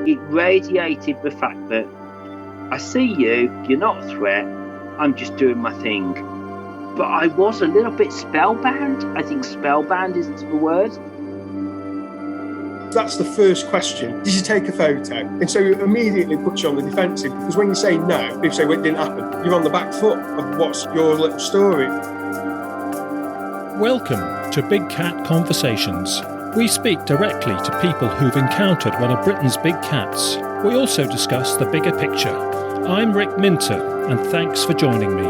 It radiated the fact that I see you, you're not a threat, I'm just doing my thing. But I was a little bit spellbound. I think spellbound is the word. That's the first question. Did you take a photo? And so it immediately puts you on the defensive, because when you say no, people say, well, it didn't happen. You're on the back foot of what's your little story. Welcome to Big Cat Conversations. We speak directly to people who've encountered one of Britain's big cats. We also discuss the bigger picture. I'm Rick Minter, and thanks for joining me.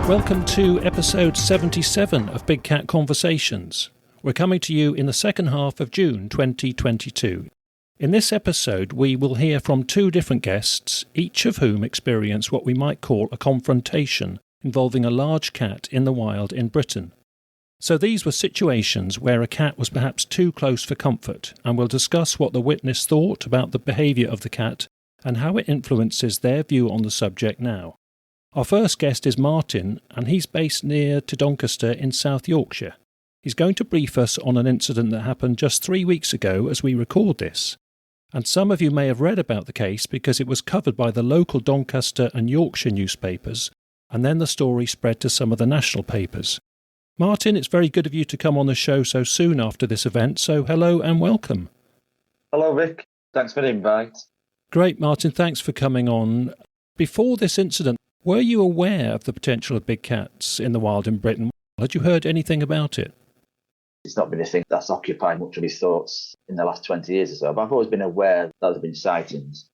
Welcome to episode 77 of Big Cat Conversations. We're coming to you in the second half of June 2022. In this episode, we will hear from two different guests, each of whom experienced what we might call a confrontation involving a large cat in the wild in Britain. So these were situations where a cat was perhaps too close for comfort, and we'll discuss what the witness thought about the behaviour of the cat and how it influences their view on the subject now. Our first guest is Martin, and he's based near to Doncaster in South Yorkshire. He's going to brief us on an incident that happened just 3 weeks ago as we record this. And some of you may have read about the case because it was covered by the local Doncaster and Yorkshire newspapers, and then the story spread to some of the national papers. Martin, it's very good of you to come on the show so soon after this event, so hello and welcome. Hello, Rick. Thanks for the invite. Great, Martin. Thanks for coming on. Before this incident, were you aware of the potential of big cats in the wild in Britain? Had you heard anything about it? It's not been a thing that's occupied much of his thoughts in the last 20 years or so, but I've always been aware that there have been sightings.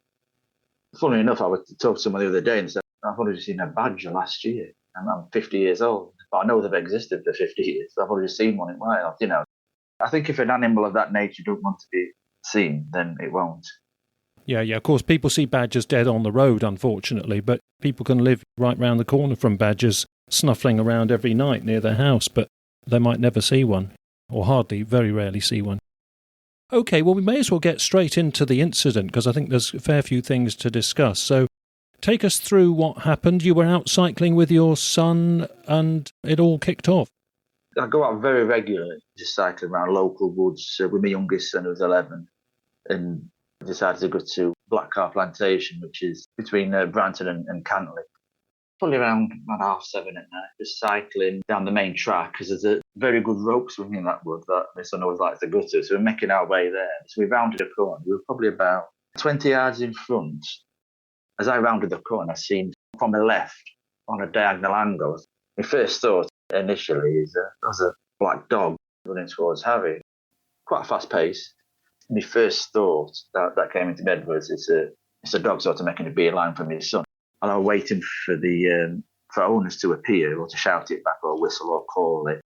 Funnily enough, I was talking to someone the other day and said, I've only seen a badger last year, and I'm 50 years old. But I know they've existed for 50 years, so I've only seen one in wild, I think if an animal of that nature don't want to be seen, then it won't. Yeah, of course, people see badgers dead on the road, unfortunately, but people can live right round the corner from badgers snuffling around every night near their house, but they might never see one. Or hardly, very rarely see one. OK, well, we may as well get straight into the incident, because I think there's a fair few things to discuss. So take us through what happened. You were out cycling with your son, and it all kicked off. I go out very regularly, just cycling around local woods with my youngest son, who was 11, and decided to go to Blackcar Plantation, which is between Branton and Cantley. Probably around 7:30 at night, just cycling down the main track, because there's a very good rope swing in that wood that my son always likes to go to. So we're making our way there. So we rounded a corner. We were probably about 20 yards in front. As I rounded the corner, I seen from the left on a diagonal angle. My first thought initially is there was a black dog running towards Harry. Quite a fast pace. My first thought that came into my head was it's a dog sort of making a beeline for my son. And I was waiting for for owners to appear or to shout it back or whistle or call it.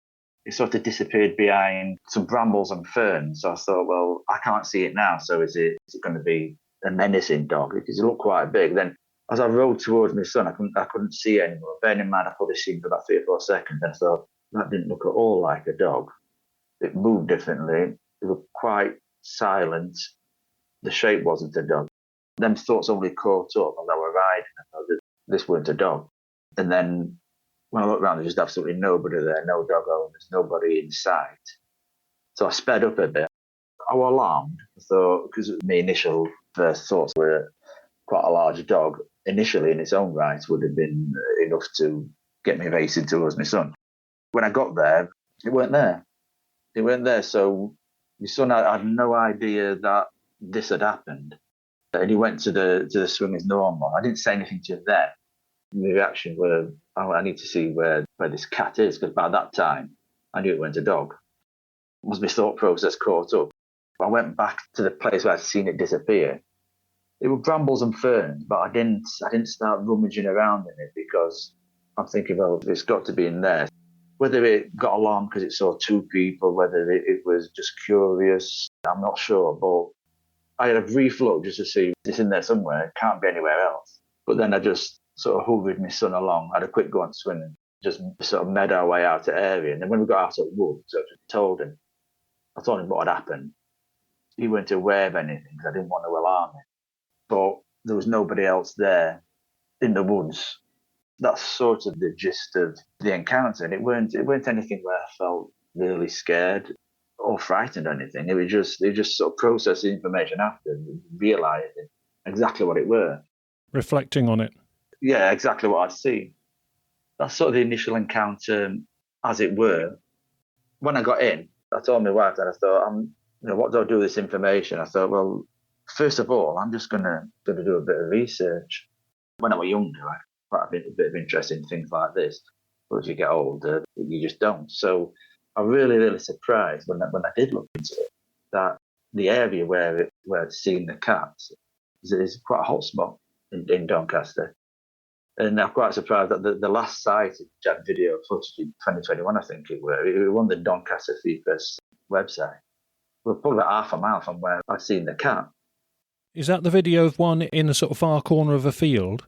It sort of disappeared behind some brambles and ferns. So I thought, well, I can't see it now. So is it going to be a menacing dog? Because it looked quite big. Then as I rode towards my son, I couldn't see it anymore. Bearing in mind, I probably seen for about 3 or 4 seconds. And I thought, that didn't look at all like a dog. It moved differently. It was quite silent. The shape wasn't a dog. Them thoughts only caught up as I were riding. I thought that this weren't a dog. And then when I looked around, there was absolutely nobody there, no dog owners, nobody in sight. So I sped up a bit. I was alarmed. I thought, because my initial first thoughts were quite a large dog, initially in its own right would have been enough to get me racing towards my son. When I got there, it weren't there. It weren't there. So my son had no idea that this had happened. And he went to the swing as normal. I didn't say anything to them. The reaction were, oh, I need to see where this cat is, because by that time I knew it went a dog. Was my thought process caught up? I went back to the place where I'd seen it disappear. It were brambles and ferns, but I didn't start rummaging around in it, because I'm thinking, well, it's got to be in there. Whether it got alarmed because it saw two people, whether it was just curious, I'm not sure, but I had a brief look just to see it's in there somewhere. It can't be anywhere else. But then I just sort of hurried my son along. I had a quick go on swimming, just sort of made our way out to area. And then when we got out at wood, I told him what had happened. He weren't aware of anything because I didn't want to alarm him. But there was nobody else there in the woods. That's sort of the gist of the encounter, and it weren't anything where I felt really scared or frightened or anything. It was just sort of processing information after and realising exactly what it were. Reflecting on it. Yeah, exactly what I'd seen. That's sort of the initial encounter, as it were. When I got in, I told my wife that I thought, what do I do with this information? I thought, well, first of all, I'm just gonna do a bit of research. When I was younger, I had quite a bit of interest in things like this. But as you get older, you just don't. So I was really, really surprised when I did look into it, that the area where I'd seen the cats is quite a hot spot in Doncaster. And I'm quite surprised that the last site had video footage in 2021, I think it was. It was on the Doncaster Free Press website. We're probably about half a mile from where I'd seen the cat. Is that the video of one in a sort of far corner of a field?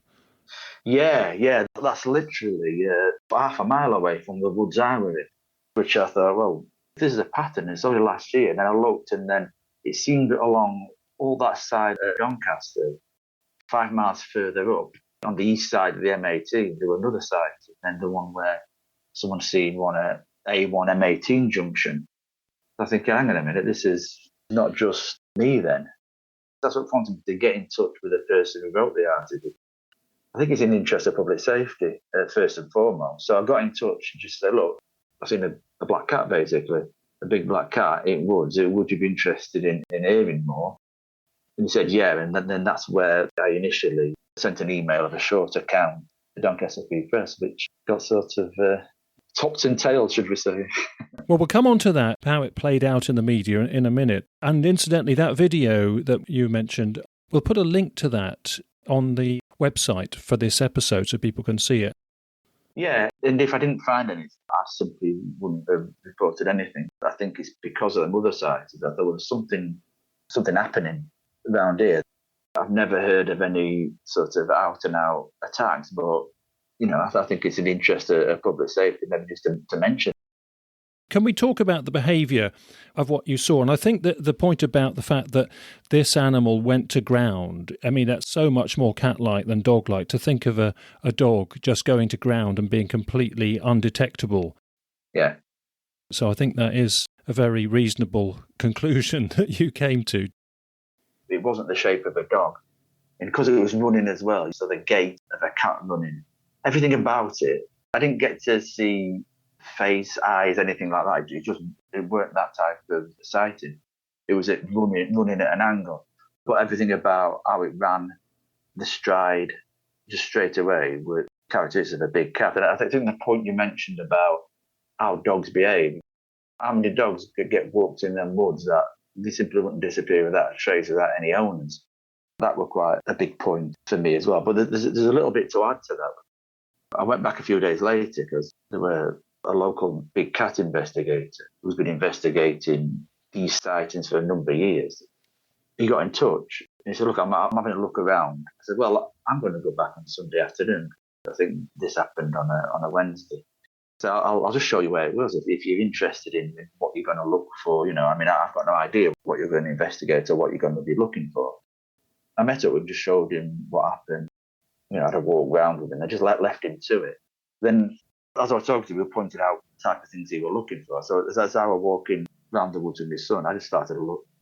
Yeah. That's literally half a mile away from the woods I were in, which I thought, well, this is a pattern. It's only last year. And then I looked, and then it seemed along all that side of Doncaster, 5 miles further up, on the east side of the M18, there were another site, and the one where someone's seen one at A1 M18 junction. I think, hang on a minute, this is not just me then. That's what prompted me to get in touch with the person who wrote the article. I think it's in the interest of public safety, first and foremost. So I got in touch and just said, look, I've seen a black cat, basically, a big black cat in woods. Would you be interested in hearing more? And he said, yeah. And then that's where I initially sent an email of a short account to Doncaster Free Press, which got sort of topped and tailed, should we say. Well, we'll come on to that, how it played out in the media in a minute. And incidentally, that video that you mentioned, we'll put a link to that on the website for this episode so people can see it. Yeah, and if I didn't find anything, I simply wouldn't have reported anything. I think it's because of the other side that there was something happening around here. I've never heard of any sort of out-and-out attacks, but, I think it's an interest of public safety, maybe just to mention. Can we talk about the behaviour of what you saw? And I think that the point about the fact that this animal went to ground, I mean, that's so much more cat-like than dog-like, to think of a dog just going to ground and being completely undetectable. Yeah. So I think that is a very reasonable conclusion that you came to. It wasn't the shape of a dog. And because it was running as well, so the gait of a cat running, everything about it, I didn't get to see face, eyes, anything like that. It weren't that type of sighting. It was it running at an angle. But everything about how it ran, the stride, just straight away, were characteristics of a big cat. And I think the point you mentioned about how dogs behave, how many dogs could get walked in them woods that they simply wouldn't disappear without a trace, without any owners. That was quite a big point for me as well. But there's a little bit to add to that. I went back a few days later because there were a local big cat investigator who's been investigating these sightings for a number of years. He got in touch and he said, look, I'm having a look around. I said, well, I'm going to go back on Sunday afternoon. I think this happened on a Wednesday. So I'll just show you where it was. If you're interested in what you're going to look for, I've got no idea what you're going to investigate or what you're going to be looking for. I met up with him, just showed him what happened. I had a walk round with him. I just left him to it. Then, as I was talking to him, we pointed out the type of things he was looking for. So as I was walking round the woods with my son, I just started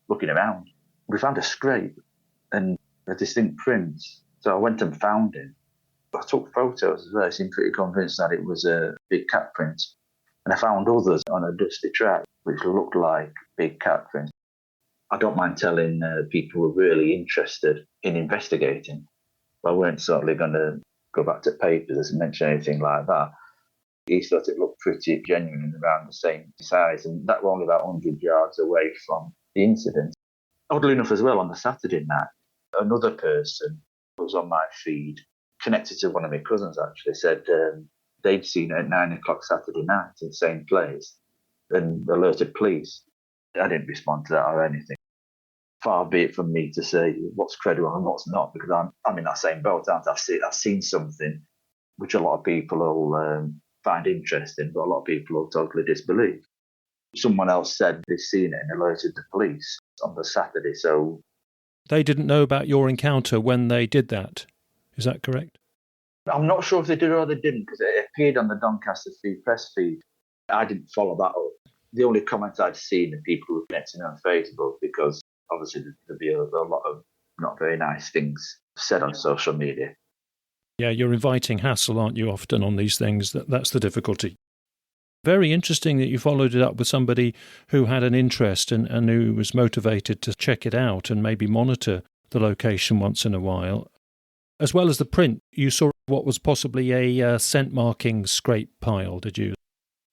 looking around. We found a scrape and a distinct print. So I went and found him. I took photos as well. I seemed pretty convinced that it was a big cat print. And I found others on a dusty track, which looked like big cat prints. I don't mind telling people who are really interested in investigating. I weren't certainly going to go back to papers and mention anything like that. He thought it looked pretty genuine and around the same size, and that was only about 100 yards away from the incident. Oddly enough as well, on the Saturday night, another person who was on my feed, connected to one of my cousins actually, said they'd seen it at 9 o'clock Saturday night in the same place and alerted police. I didn't respond to that or anything. Far be it from me to say what's credible and what's not, because I'm in that same boat, aren't I? I've seen something which a lot of people will find interesting, but a lot of people will totally disbelieve. Someone else said they've seen it and alerted the police on the Saturday, so... They didn't know about your encounter when they did that, is that correct? I'm not sure if they did or they didn't, because it appeared on the Doncaster Free Press feed. I didn't follow that up. The only comments I'd seen are people who connected on Facebook, because obviously there'd be a lot of not very nice things said on social media. Yeah, you're inviting hassle, aren't you, often on these things? That's the difficulty. Very interesting that you followed it up with somebody who had an interest and who was motivated to check it out and maybe monitor the location once in a while. As well as the print, you saw what was possibly a scent marking scrape pile, did you?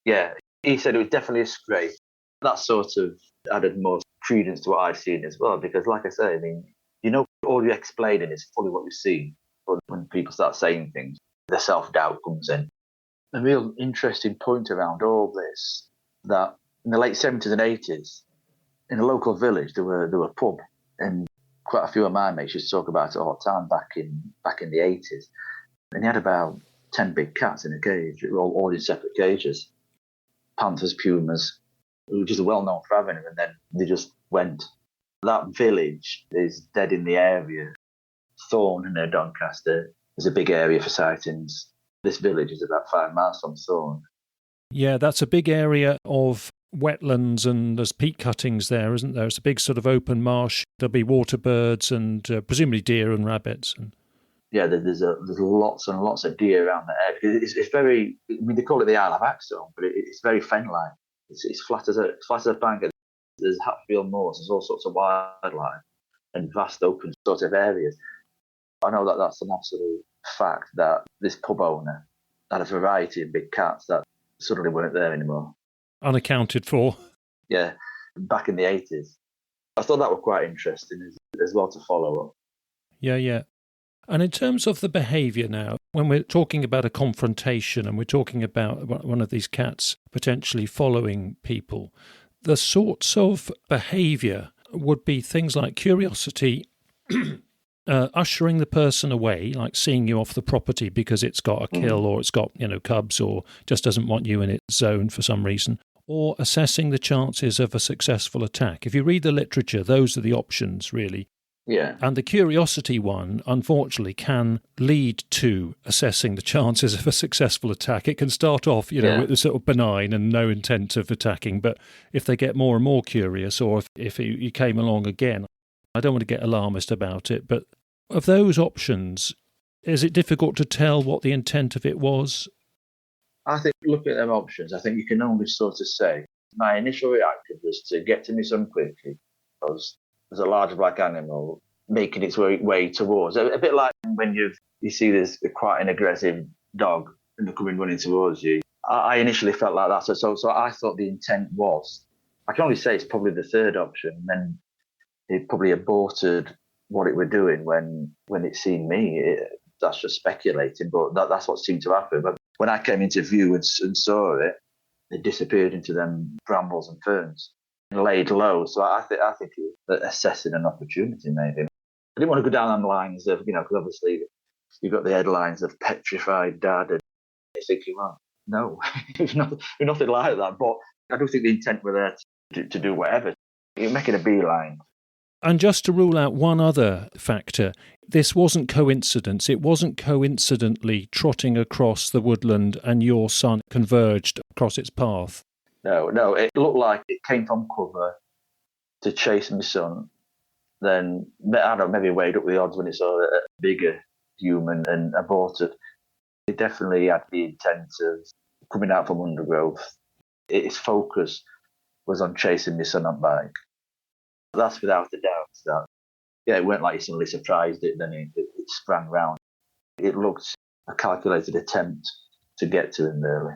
Yeah, he said it was definitely a scrape. That sort of added more credence to what I've seen as well, because like I say, I mean, all you're explaining is fully what you've seen. But when people start saying things, the self-doubt comes in. A real interesting point around all this, that in the late 70s and 80s, in a local village, there were a pub, and quite a few of my mates used to talk about it all the time back in the 80s. And he had about 10 big cats in a cage, all in separate cages. Panthers, pumas, which is well known for having them, and then they just went. That village is dead in the area. Thorn near Doncaster is a big area for sightings. This village is about 5 miles from Thorn. Yeah, that's a big area of wetlands, and there's peat cuttings there, isn't there? It's a big sort of open marsh. There'll be water birds and presumably deer and rabbits. Yeah, there's lots and lots of deer around the area. It's very, I mean, they call it the Isle of Axstone, but it's very fen-like. It's flat as a bank. There's Hatfield Moors, there's all sorts of wildlife and vast open sort of areas. I know that that's an absolute fact, that this pub owner had a variety of big cats that suddenly weren't there anymore. Unaccounted for. Yeah, back in the 80s. I thought that was quite interesting as well to follow up. Yeah. And in terms of the behaviour now, when we're talking about a confrontation and we're talking about one of these cats potentially following people, the sorts of behaviour would be things like curiosity, ushering the person away, like seeing you off the property because it's got a kill or it's got, cubs, or just doesn't want you in its zone for some reason, or assessing the chances of a successful attack. If you read the literature, those are the options, really. Yeah. And the curiosity one, unfortunately, can lead to assessing the chances of a successful attack. It can start off, with a sort of benign and no intent of attacking. But if they get more and more curious, or if you came along again, I don't want to get alarmist about it, but of those options, is it difficult to tell what the intent of it was? I think, look at them options, I think you can only sort of say, my initial reaction was to get to my son quickly, because there's a large black animal making its way towards. A bit like when you see this quite an aggressive dog and they're coming running towards you. I initially felt like that. So I thought the intent was, I can only say it's probably the third option. Then it probably aborted what it were doing when it seen me. That's just speculating, but that's what seemed to happen. But when I came into view and saw it, it disappeared into them brambles and ferns. Laid low, so I think it was assessing an opportunity. Maybe I didn't want to go down the lines of because obviously you've got the headlines of petrified dad, and you're thinking, well, no, it's nothing like that. But I do think the intent were there to do whatever. You're making a beeline. And just to rule out one other factor, this wasn't coincidence. It wasn't coincidentally trotting across the woodland and your son converged across its path. No, it looked like it came from cover to chase my son. Then, I don't know, maybe weighed up the odds when it saw a bigger human and aborted. It definitely had the intent of coming out from undergrowth. Its focus was on chasing my son on bike. That's without a doubt. It weren't like he suddenly surprised it, then it sprang round. It looked a calculated attempt to get to him early.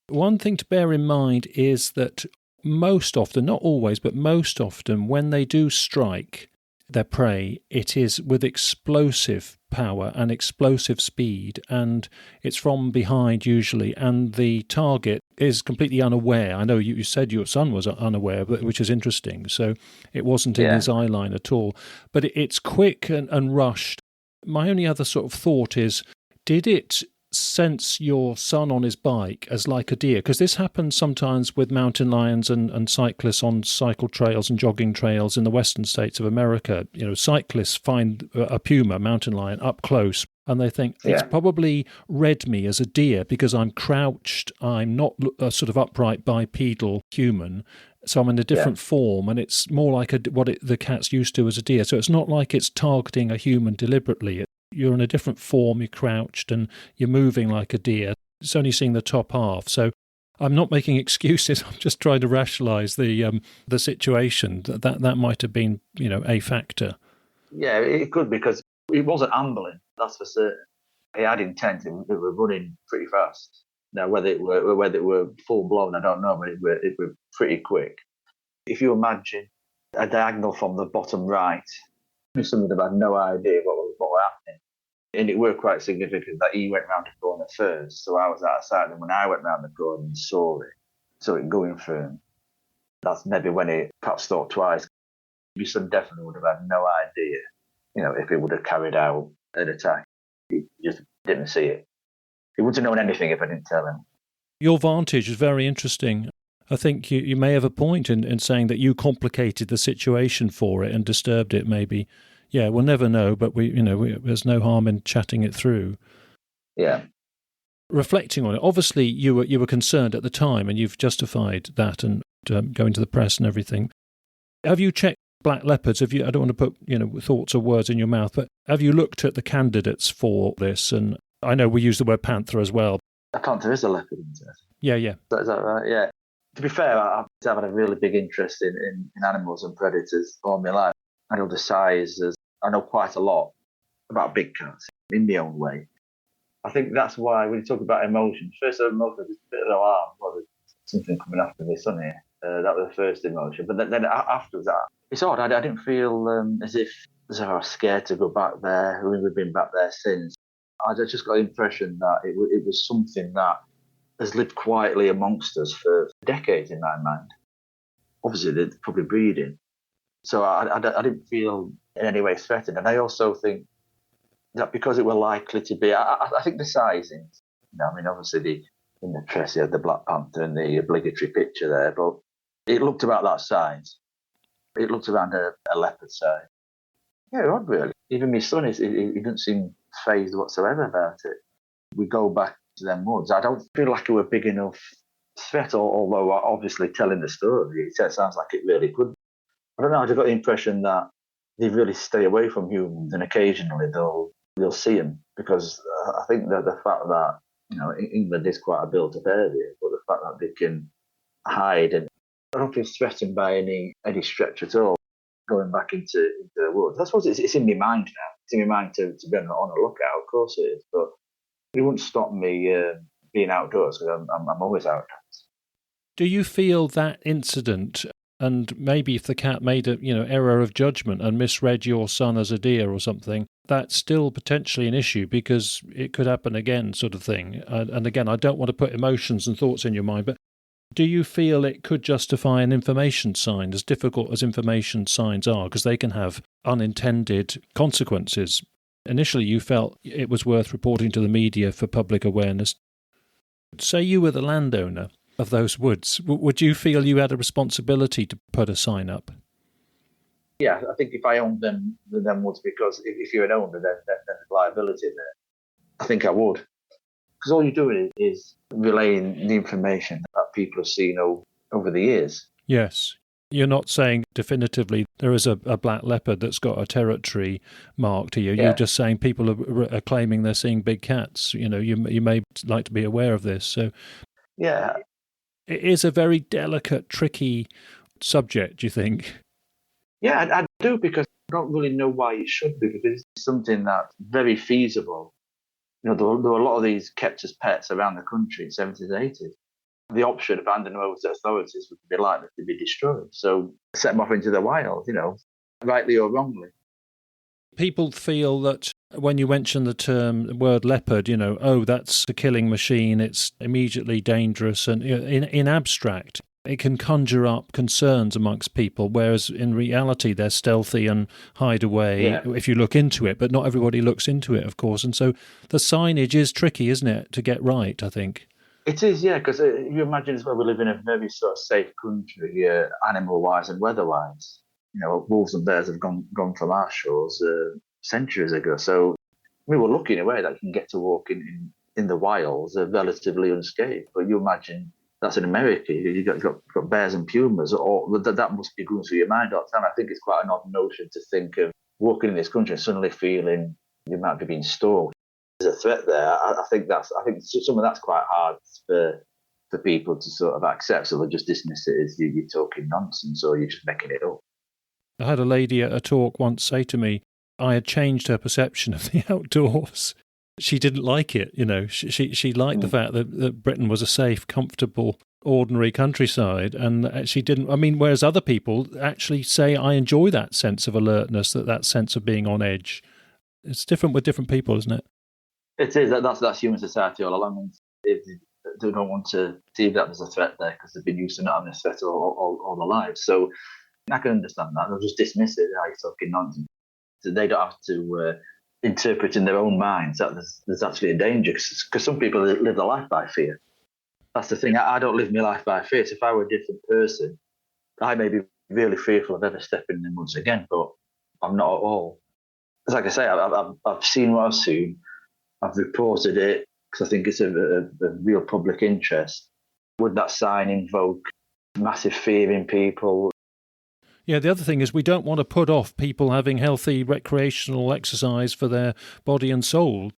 One thing to bear in mind is that most often, not always, but most often, when they do strike their prey, it is with explosive power and explosive speed, and it's from behind usually, and the target is completely unaware. I know you said your son was unaware, which is interesting, so it wasn't in his eye line at all. But it's quick and rushed. My only other sort of thought is, did it sense your son on his bike as like a deer? Because this happens sometimes with mountain lions and cyclists on cycle trails and jogging trails in the western states of America. You know, cyclists find a puma, mountain lion, up close, and they think it's probably read me as a deer because I'm crouched, I'm not a sort of upright bipedal human, so I'm in a different form, and it's more like the cat's used to as a deer. So it's not like it's targeting a human deliberately. You're in a different form, you're crouched, and you're moving like a deer. It's only seeing the top half. So I'm not making excuses. I'm just trying to rationalise the situation. That might have been, a factor. Yeah, it could, because it wasn't ambling, that's for certain. It had intent. It were running pretty fast. Now, whether it were full blown, I don't know, but it were pretty quick. If you imagine a diagonal from the bottom right, someone would have had no idea what was happening. And it were quite significant that he went round the corner first, so I was outside, and when I went round the corner and saw it going through him, that's maybe when it perhaps thought twice. Your son definitely would have had no idea, if it would have carried out an attack. He just didn't see it. He wouldn't have known anything if I didn't tell him. Your vantage is very interesting. I think you may have a point in saying that you complicated the situation for it and disturbed it, maybe. Yeah, we'll never know, but there's no harm in chatting it through. Yeah. Reflecting on it, obviously you were concerned at the time, and you've justified that, and going to the press and everything. Have you checked black leopards? I don't want to put thoughts or words in your mouth, but have you looked at the candidates for this? And I know we use the word panther as well. A panther is a leopard, isn't it? Yeah. Is that right? Yeah. To be fair, I've had a really big interest in animals and predators all my life. I know the sizes. I know quite a lot about big cats in my own way. I think that's why when you talk about emotions, first emotion is a bit of alarm. Well, there's something coming after my son here. That was the first emotion. But then afterwards, it's odd. I didn't feel as if I was scared to go back there. We've been back there since. I just got the impression that it was something that has lived quietly amongst us for decades in my mind. Obviously, they're probably breeding. So I didn't feel in any way threatened. And I also think that because it were likely to be, I think the sizing, obviously in the press, you had the Black Panther and the obligatory picture there, but it looked about that size. It looked around a leopard size. Yeah, odd really. Even my son, he didn't seem fazed whatsoever about it. We go back to them woods. I don't feel like it were a big enough threat, although obviously telling the story, it sounds like it really could. I don't know, I just got the impression that they really stay away from humans, and occasionally they'll see them, because I think that the fact that, England is quite a built-up area, but the fact that they can hide, and I don't feel threatened by any stretch at all going back into the woods. I suppose it's in my mind now. It's in my mind to be on a lookout, of course it is, but it wouldn't stop me being outdoors, because I'm always outdoors. Do you feel that incident, and maybe if the cat made a error of judgment and misread your son as a deer or something, that's still potentially an issue, because it could happen again, sort of thing? And again, I don't want to put emotions and thoughts in your mind, but do you feel it could justify an information sign, as difficult as information signs are, because they can have unintended consequences? Initially, you felt it was worth reporting to the media for public awareness. Say you were the landowner of those woods, would you feel you had a responsibility to put a sign up? Yeah, I think if I owned them woods, because if you're an owner, then there's liability there. I think I would. Because all you're doing is relaying the information that people have seen over the years. Yes. You're not saying definitively there is a black leopard that's got a territory mark to you. Yeah. You're just saying people are claiming they're seeing big cats. You may like to be aware of this. So yeah. It is a very delicate, tricky subject, do you think? Yeah, I do, because I don't really know why it should be, because it's something that's very feasible. There were a lot of these kept as pets around the country in the 70s and 80s. The option of handing them over to authorities would be likely to be destroyed. So set them off into the wild, rightly or wrongly. People feel that when you mention the word leopard, that's a killing machine, it's immediately dangerous. And in abstract, it can conjure up concerns amongst people, whereas in reality they're stealthy and hide away if you look into it, but not everybody looks into it, of course. And so the signage is tricky, isn't it, to get right, I think? It is, yeah, because you imagine as well, we live in a very sort of safe country, animal-wise and weather-wise. Wolves and bears have gone from our shores centuries ago. So we were lucky in a way that you can get to walk in the wilds relatively unscathed. But you imagine that's in America. You've got bears and pumas. Or that must be going through your mind all the time. I think it's quite an odd notion to think of walking in this country and suddenly feeling you might be being stalked. There's a threat there. I think some of that's quite hard for people to sort of accept. So they just dismiss it as you're talking nonsense or you're just making it up. I had a lady at a talk once say to me, I had changed her perception of the outdoors. She didn't like it, She liked the fact that Britain was a safe, comfortable, ordinary countryside, and she didn't. I mean, whereas other people actually say, I enjoy that sense of alertness, that sense of being on edge. It's different with different people, isn't it? It is. That's human society all along. They don't want to see that there's a threat there because they've been used to not having a threat all their lives. So I can understand that. They'll just dismiss it. You're talking nonsense. They don't have to interpret in their own minds that there's actually a danger, because some people live their life by fear. That's the thing. I don't live my life by fear. So if I were a different person, I may be really fearful of ever stepping in the woods again, but I'm not at all. It's like I say, I've seen what I've seen. I've reported it because I think it's a real public interest. Would that sign invoke massive fear in people? Yeah, the other thing is we don't want to put off people having healthy recreational exercise for their body and soul.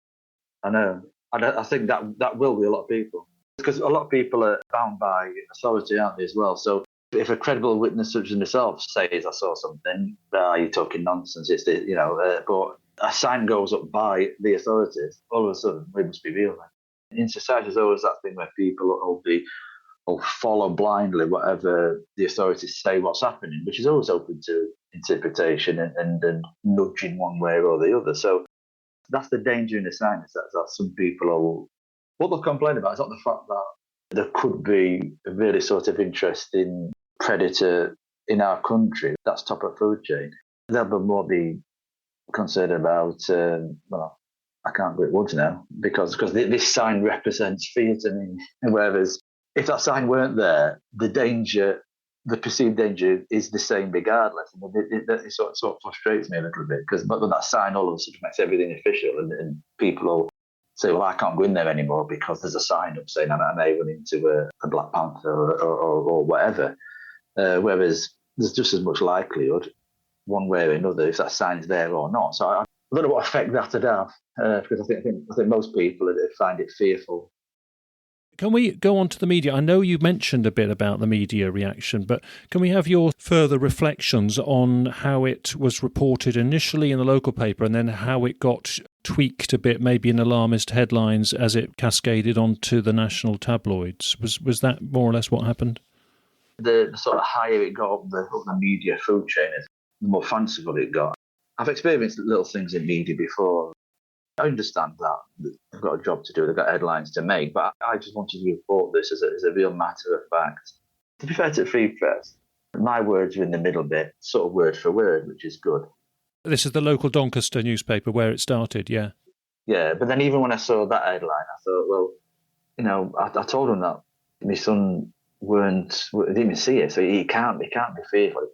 I know. I think that will be a lot of people. Because a lot of people are bound by authority, aren't they, as well? So if a credible witness such as myself says I saw something, you're talking nonsense. It's but a sign goes up by the authorities, all of a sudden we must be real. In society, there's always that thing where people will follow blindly whatever the authorities say what's happening, which is always open to interpretation and nudging one way or the other. So that's the danger in the science, that some people what they'll complain about is not the fact that there could be a really sort of interesting predator in our country that's top of food chain. They'll be concerned about, I can't go at woods now because this sign represents fear to me. Whereas if that sign weren't there, the perceived danger is the same regardless. It sort of frustrates me a little bit because that sign all of a sudden makes everything official and people will say, well, I can't go in there anymore because there's a sign up saying I may run into a black panther or whatever. Whereas there's just as much likelihood one way or another if that sign's there or not. So I don't know what effect that would have because I think most people find it fearful. Can we go on to the media? I know you mentioned a bit about the media reaction, but can we have your further reflections on how it was reported initially in the local paper and then how it got tweaked a bit, maybe in alarmist headlines as it cascaded onto the national tabloids? Was that more or less what happened? The sort of higher it got up the media food chain, the more fanciful it got. I've experienced little things in media before. I understand that they've got a job to do, they've got headlines to make, but I just wanted to report this as a real matter of fact. To be fair to Free Press, my words are in the middle bit, sort of word for word, which is good. This is the local Doncaster newspaper where it started, yeah? Yeah, but then even when I saw that headline, I thought, well, I told him that my son didn't even see it, so he can't be fearful,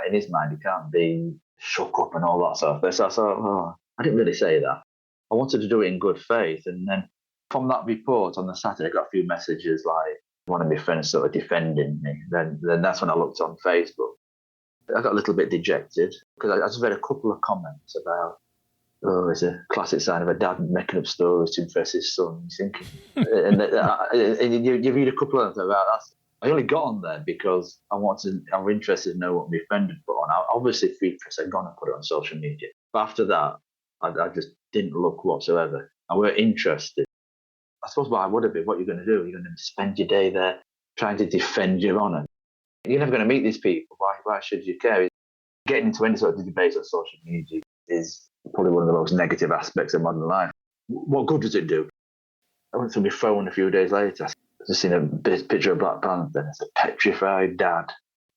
in his mind, he can't be shook up and all that sort of thing. So I thought, I didn't really say that. I wanted to do it in good faith. And then from that report on the Saturday, I got a few messages like one of my friends sort of defending me. Then that's when I looked on Facebook. I got a little bit dejected because I just read a couple of comments about, it's a classic sign of a dad making up stories to impress his son. He's thinking, and you read a couple of them about that. I only got on there because I'm interested to know what my friend had put on. Obviously, Free Press had gone and put it on social media. But after that, I just didn't look whatsoever. I weren't interested. I suppose what I would have been, what you're going to do, you're going to spend your day there trying to defend your honour. You're never going to meet these people. Why should you care? Getting into any sort of debate on social media is probably one of the most negative aspects of modern life. What good does it do? I went through my phone a few days later. just seen a picture of Black Panther, and it's a petrified dad,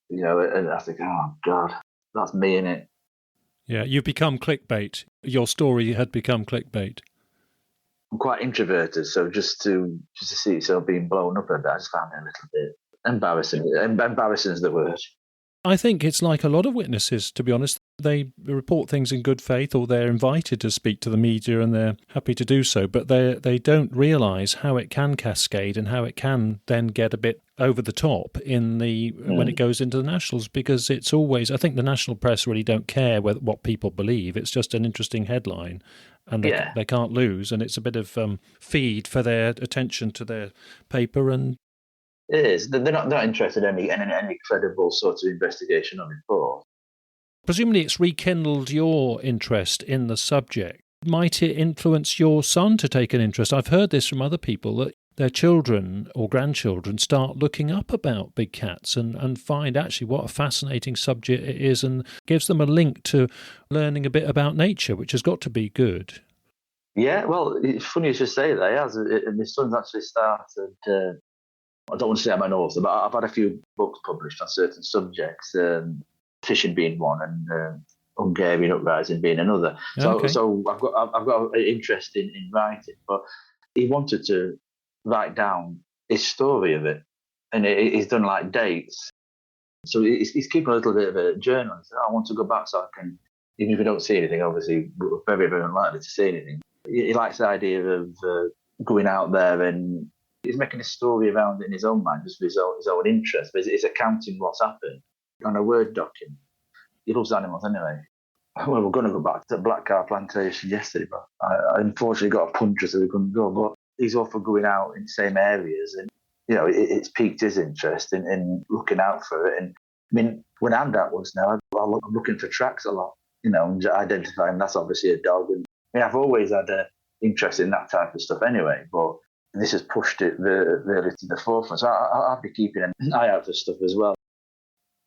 and I think, oh God, that's me in it. Yeah, you've become clickbait. Your story had become clickbait. I'm quite introverted, so just to see yourself being blown up a bit, I just found it a little bit embarrassing. Embarrassing is the word. I think it's like a lot of witnesses, to be honest. They report things in good faith, or they're invited to speak to the media and they're happy to do so, but they don't realise how it can cascade and how it can then get a bit over the top when it goes into the nationals, because it's always, I think the national press really don't care what people believe. It's just an interesting headline and they can't lose, and it's a bit of feed for their attention to their paper. And it is. They're not interested in any credible sort of investigation or report. Presumably it's rekindled your interest in the subject. Might it influence your son to take an interest? I've heard this from other people, that their children or grandchildren start looking up about big cats and find actually what a fascinating subject it is, and gives them a link to learning a bit about nature, which has got to be good. Yeah, well, it's funny you should say that. He has. My son's actually started... I don't want to say I'm an author, but I've had a few books published on certain subjects, fishing being one, and Hungarian uprising being another. Okay. So I've got an interest in writing, but he wanted to write down his story of it, and he's done like dates. So he's keeping a little bit of a journal. He said, I want to go back so I can, even if we don't see anything, obviously we're very, very unlikely to see anything. He likes the idea of going out there, and he's making a story around it in his own mind, just for his own interest. But it's accounting what's happened on a Word document. He loves animals anyway. Well, we're going to go back to Black Car Plantation yesterday, but I unfortunately got a puncture, so we couldn't go. But he's all for going out in the same areas, and it's piqued his interest in looking out for it. And I mean, when I'm outwards now, I'm looking for tracks a lot, and identifying that's obviously a dog. And I mean, I've always had an interest in that type of stuff anyway, but this has pushed it really to the forefront. So I'll be keeping an eye out for stuff as well.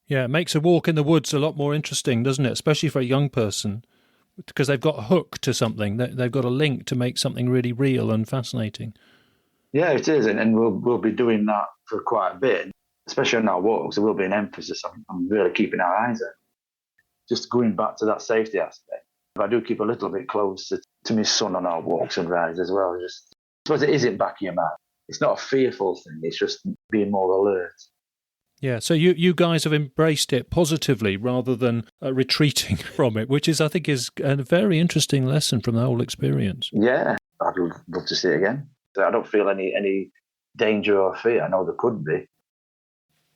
Yeah, it makes a walk in the woods a lot more interesting, doesn't it? Especially for a young person, because they've got a hook to something. They've got a link to make something really real and fascinating. Yeah, it is, and we'll be doing that for quite a bit, especially on our walks. There will be an emphasis on really keeping our eyes out. Just going back to that safety aspect. I do keep a little bit closer to my son on our walks and rides as well. I suppose it is in the back of your mind. It's not a fearful thing. It's just being more alert. Yeah, so you guys have embraced it positively rather than retreating from it, which I think is a very interesting lesson from the whole experience. Yeah, I'd love to see it again. I don't feel any danger or fear. I know there could be.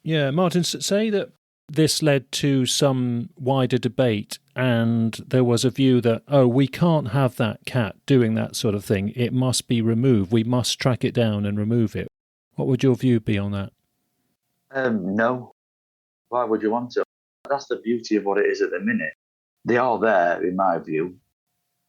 Yeah, Martin, say that this led to some wider debate, and there was a view that, we can't have that cat doing that sort of thing. It must be removed. We must track it down and remove it. What would your view be on that? No. Why would you want to? That's the beauty of what it is at the minute. They are there, in my view.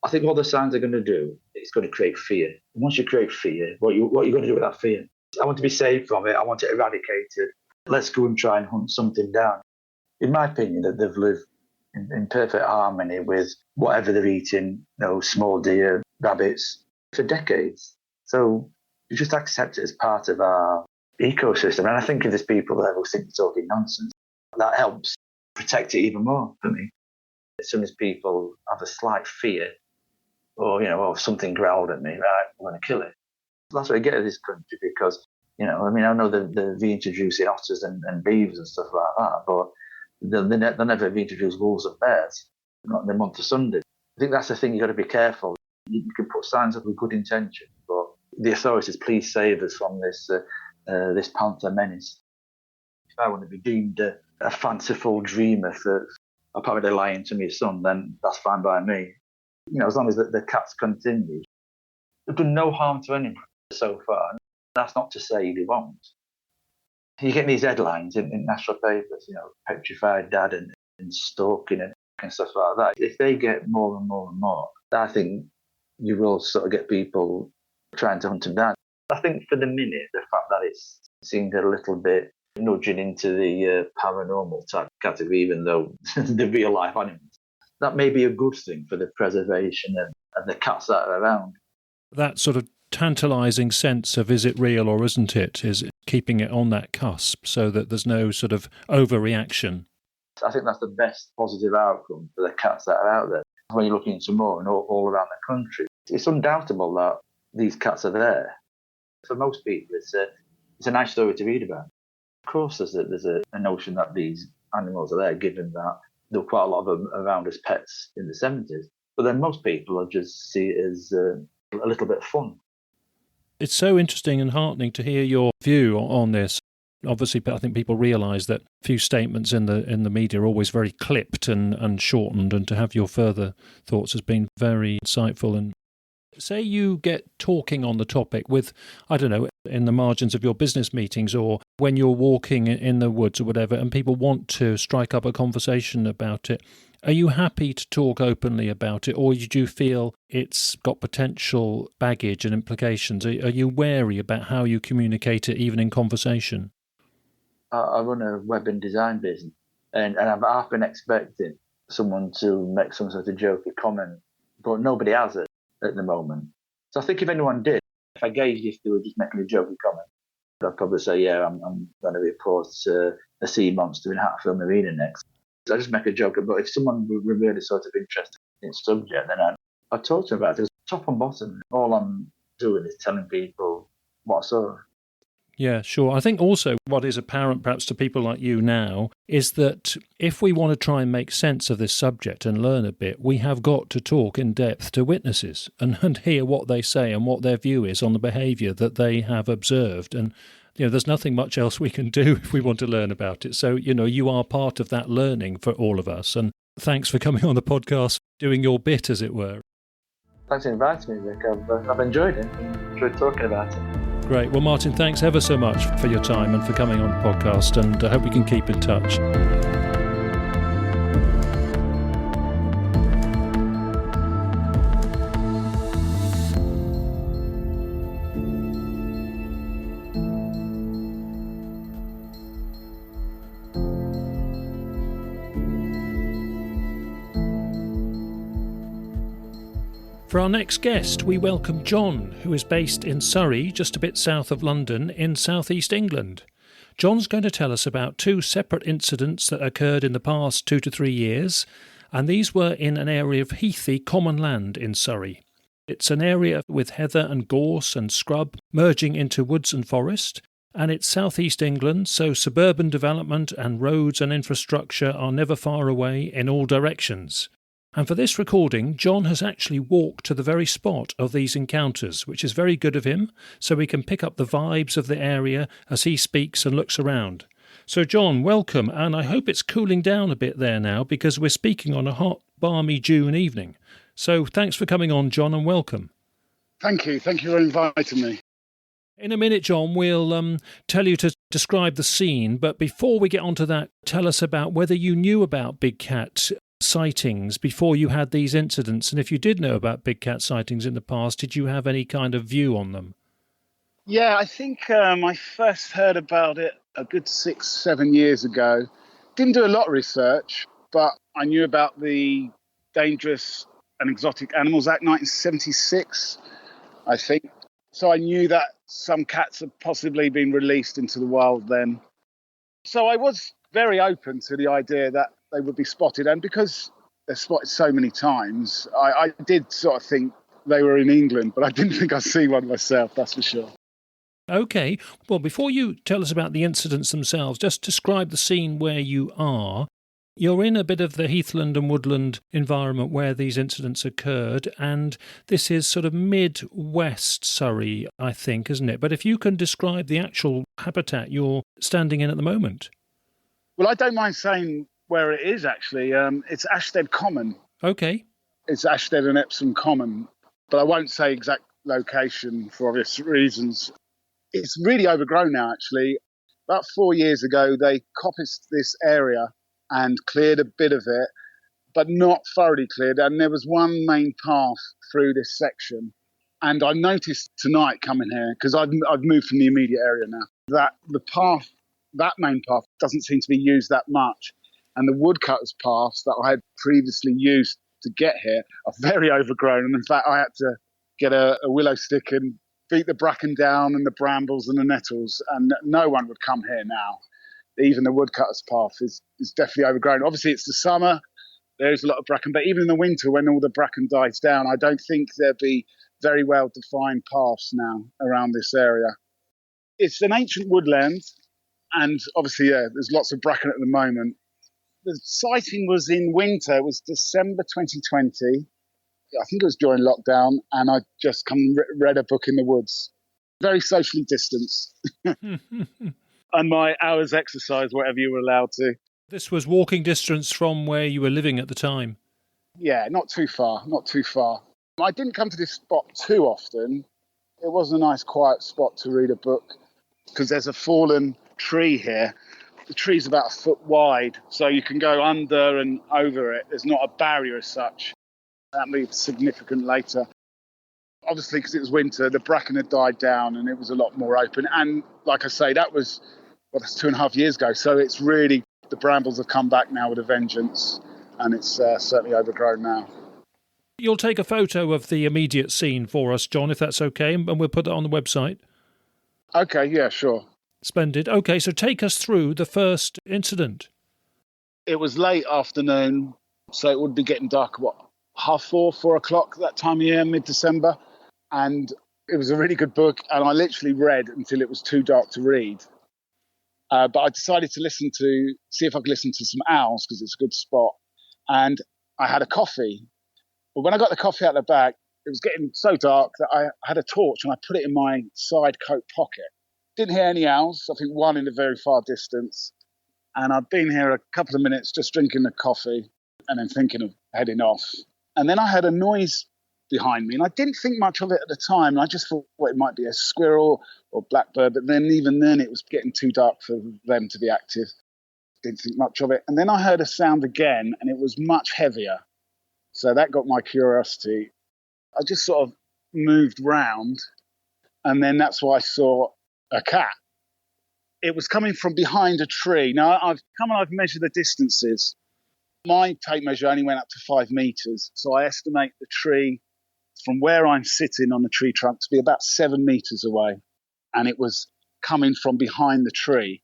I think what the signs are going to do is going to create fear. And once you create fear, what are you going to do with that fear? I want to be saved from it. I want it eradicated. Let's go and try and hunt something down. In my opinion, that they've lived in perfect harmony with whatever they're eating, small deer, rabbits, for decades. So you just accept it as part of our ecosystem. And I think if there's people that will think they're talking nonsense, that helps protect it even more for me. As soon as people have a slight fear, or something growled at me, right, I'm going to kill it. That's what I get in this country, because, I know they're reintroducing otters and beavers and stuff like that, but they'll never reintroduce wolves and bears, not in the month of Sunday. I think that's the thing, you've got to be careful. You can put signs up with good intention, but the authorities, please save us from this panther menace. If I want to be deemed a fanciful dreamer for apparently lying to my son, then that's fine by me. As long as the cats continue. They've done no harm to anyone so far. That's not to say they won't. You get these headlines in national papers, petrified dad and stalking and stuff like that. If they get more and more and more, I think you will sort of get people trying to hunt them down. I think for the minute, the fact that it's seemed a little bit nudging into the paranormal type category, even though the real life animals, that may be a good thing for the preservation of the cats that are around. That sort of tantalising sense of is it real or isn't it, is keeping it on that cusp so that there's no sort of overreaction. I think that's the best positive outcome for the cats that are out there. When you're looking into more and all around the country, it's undoubtable that these cats are there. For most people, it's a nice story to read about. Of course, there's a notion that these animals are there, given that there were quite a lot of them around as pets in the 70s. But then most people just see it as a little bit of fun. It's so interesting and heartening to hear your view on this. Obviously, I think people realise that a few statements in the media are always very clipped and shortened, and to have your further thoughts has been very insightful. And say you get talking on the topic with, I don't know, in the margins of your business meetings or when you're walking in the woods or whatever, and people want to strike up a conversation about it. Are you happy to talk openly about it, or do you feel it's got potential baggage and implications? Are you wary about how you communicate it, even in conversation? I run a web and design business, and I've been expecting someone to make some sort of jokey comment, but nobody has it at the moment. So I think if anyone did, if I gauged if they were just making a jokey comment, I'd probably say, yeah, I'm going to report a sea monster in Hatfield Marina next. So I just make a joke, but if someone were really sort of interested in the subject, then I'd talk to them about it. Top and bottom, all I'm doing is telling people what I saw. Yeah, sure. I think also what is apparent perhaps to people like you now is that if we want to try and make sense of this subject and learn a bit, we have got to talk in depth to witnesses and hear what they say and what their view is on the behaviour that they have observed. And there's nothing much else we can do if we want to learn about it. So, you are part of that learning for all of us. And thanks for coming on the podcast, doing your bit, as it were. Thanks for inviting me, Rick. I've enjoyed it. Enjoyed talking about it. Great. Well, Martin, thanks ever so much for your time and for coming on the podcast, and I hope we can keep in touch. For our next guest, we welcome John, who is based in Surrey, just a bit south of London, in southeast England. John's going to tell us about two separate incidents that occurred in the past 2 to 3 years, and these were in an area of heathy common land in Surrey. It's an area with heather and gorse and scrub merging into woods and forest, and it's southeast England, so suburban development and roads and infrastructure are never far away in all directions. And for this recording, John has actually walked to the very spot of these encounters, which is very good of him, so we can pick up the vibes of the area as he speaks and looks around. So John, welcome, and I hope it's cooling down a bit there now because we're speaking on a hot, balmy June evening. So thanks for coming on, John, and welcome. Thank you for inviting me. In a minute, John, we'll tell you to describe the scene, but before we get onto that, tell us about whether you knew about big cat sightings before you had these incidents, and if you did know about big cat sightings in the past, did you have any kind of view on them? Yeah, I think I first heard about it a good 6-7 years ago. Didn't do a lot of research, but I knew about the Dangerous and Exotic Animals Act 1976, I think. So I knew that some cats had possibly been released into the wild then. So I was very open to the idea that they would be spotted, and because they're spotted so many times, I did sort of think they were in England, but I didn't think I'd see one myself, that's for sure. Okay, well, before you tell us about the incidents themselves, just describe the scene where you are. You're in a bit of the heathland and woodland environment where these incidents occurred, and this is sort of mid-west Surrey, I think, isn't it? But if you can describe the actual habitat you're standing in at the moment. Well, I don't mind saying where it is, actually. It's Ashstead Common. Okay. It's Ashstead and Epsom Common, but I won't say exact location for obvious reasons. It's really overgrown now, actually. About 4 years ago, they coppiced this area and cleared a bit of it, but not thoroughly cleared. And there was one main path through this section. And I noticed tonight coming here, because I've moved from the immediate area now, that the path, that main path, doesn't seem to be used that much. And the woodcutters' paths that I had previously used to get here are very overgrown. And in fact, I had to get a willow stick and beat the bracken down and the brambles and the nettles, and no one would come here now. Even the woodcutter's path is definitely overgrown. Obviously, it's the summer. There's a lot of bracken, but even in the winter, when all the bracken dies down, I don't think there'd be very well-defined paths now around this area. It's an ancient woodland, and obviously, there's lots of bracken at the moment. The sighting was in winter. It was December 2020. I think it was during lockdown, and I just come and read a book in the woods. Very socially distanced. And my hours exercise, whatever you were allowed to. This was walking distance from where you were living at the time? Yeah, not too far. I didn't come to this spot too often. It was a nice quiet spot to read a book because there's a fallen tree here. The tree's about a foot wide, so you can go under and over it. There's not a barrier as such. That will be significant later. Obviously, because it was winter, the bracken had died down and it was a lot more open. And like I say, that's 2.5 years ago. So it's really, the brambles have come back now with a vengeance, and it's certainly overgrown now. You'll take a photo of the immediate scene for us, John, if that's okay, and we'll put it on the website. Okay, yeah, sure. Splendid. Okay, so take us through the first incident. It was late afternoon, so it would be getting dark, 4 o'clock that time of year, mid-December. And it was a really good book, and I literally read until it was too dark to read. But I decided to see if I could listen to some owls, because it's a good spot. And I had a coffee. But when I got the coffee out of the bag, it was getting so dark that I had a torch and I put it in my side coat pocket. Didn't hear any owls, I think one in the very far distance. And I'd been here a couple of minutes just drinking the coffee and then thinking of heading off. And then I heard a noise behind me, and I didn't think much of it at the time. I just thought, it might be a squirrel or blackbird, but then even then it was getting too dark for them to be active. Didn't think much of it. And then I heard a sound again, and it was much heavier. So that got my curiosity. I just sort of moved round, and then that's why I saw a cat. It was coming from behind a tree. Now, I've measured the distances. My tape measure only went up to 5 meters, so I estimate the tree from where I'm sitting on the tree trunk to be about 7 meters away, and it was coming from behind the tree.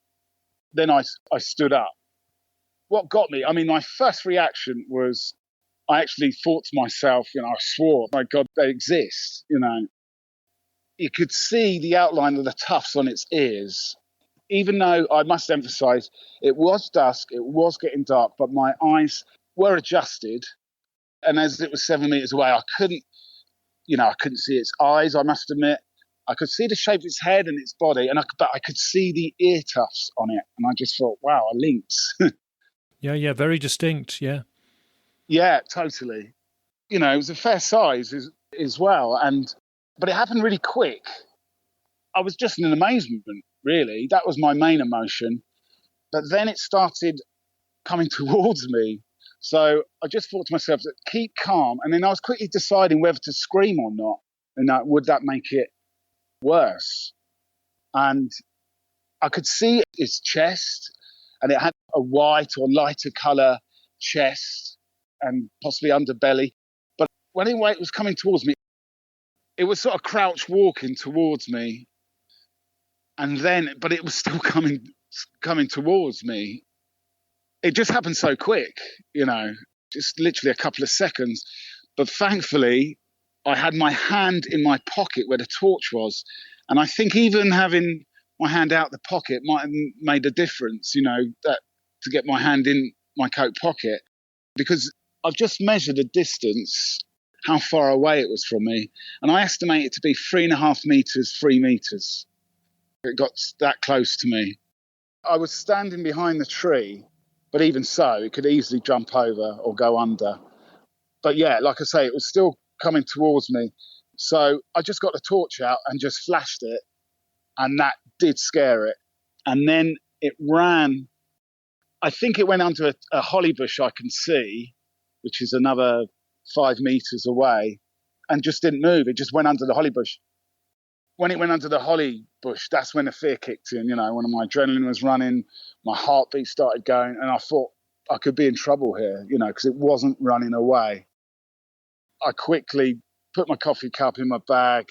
Then I stood up. What got me, my first reaction was I actually thought to myself, I swore, my God, they exist, You could see the outline of the tufts on its ears, even though I must emphasize it was dusk, it was getting dark, but my eyes were adjusted. And as it was 7 meters away, I couldn't see its eyes, I must admit. I could see the shape of its head and its body, but I could see the ear tufts on it. And I just thought, wow, a lynx. Yeah, very distinct, yeah. Yeah, totally. It was a fair size as well. But it happened really quick. I was just in amazement, really. That was my main emotion. But then it started coming towards me. So I just thought to myself, keep calm. And then I was quickly deciding whether to scream or not. And would that make it worse? And I could see its chest, and it had a white or lighter colour chest and possibly underbelly. But when it was coming towards me, it was sort of crouch walking towards me. But it was still coming towards me. It just happened so quick, just literally a couple of seconds. But thankfully, I had my hand in my pocket where the torch was. And I think even having my hand out the pocket might have made a difference, that to get my hand in my coat pocket. Because I've just measured a distance, how far away it was from me. And I estimate it to be 3.5 meters, 3 meters. It got that close to me. I was standing behind the tree, but even so, it could easily jump over or go under. But yeah, like I say, it was still coming towards me. So I just got the torch out and just flashed it, and that did scare it. And then it ran. I think it went under a holly bush I can see, which is another 5 meters away, and just didn't move. It just went under the holly bush. When it went under the holly bush, that's when the fear kicked in. When my adrenaline was running, my heartbeat started going, and I thought I could be in trouble here, because it wasn't running away. I quickly put my coffee cup in my bag,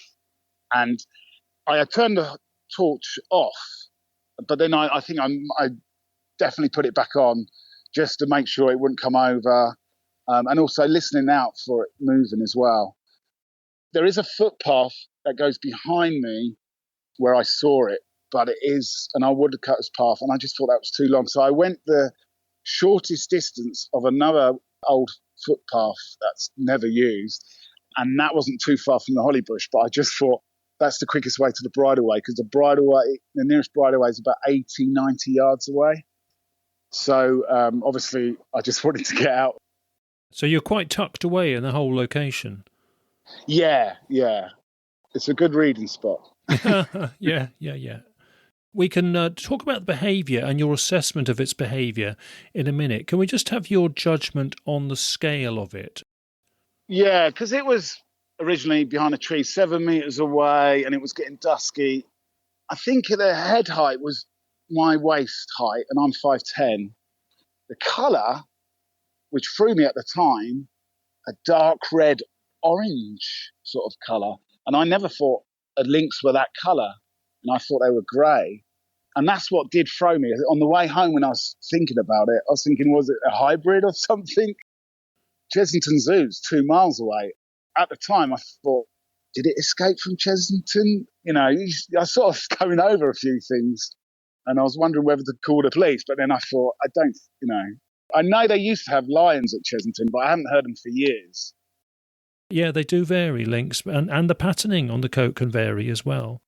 and I had turned the torch off, but then I think I definitely put it back on just to make sure it wouldn't come over, and also listening out for it moving as well. There is a footpath that goes behind me where I saw it, but it is an old woodcutter's path, and I just thought that was too long. So I went the shortest distance of another old footpath that's never used, and that wasn't too far from the holly bush, but I just thought that's the quickest way to the bridleway, because the nearest bridleway is about 80, 90 yards away. So obviously I just wanted to get out. So you're quite tucked away in the whole location. Yeah. It's a good reading spot. Yeah. We can talk about the behaviour and your assessment of its behaviour in a minute. Can we just have your judgment on the scale of it? Yeah, because it was originally behind a tree 7 metres away, and it was getting dusky. I think the head height was my waist height, and I'm 5'10". The colour, which threw me at the time, a dark red orange sort of colour. And I never thought a lynx were that colour, and I thought they were grey. And that's what did throw me. On the way home when I was thinking about it, I was thinking, was it a hybrid or something? Chesington Zoo's 2 miles away. At the time, I thought, did it escape from Chesington? You know, I sort of going over a few things, and I was wondering whether to call the police. But then I thought, I know they used to have lions at Chesington, but I haven't heard them for years. Yeah, they do vary, lynx, and the patterning on the coat can vary as well.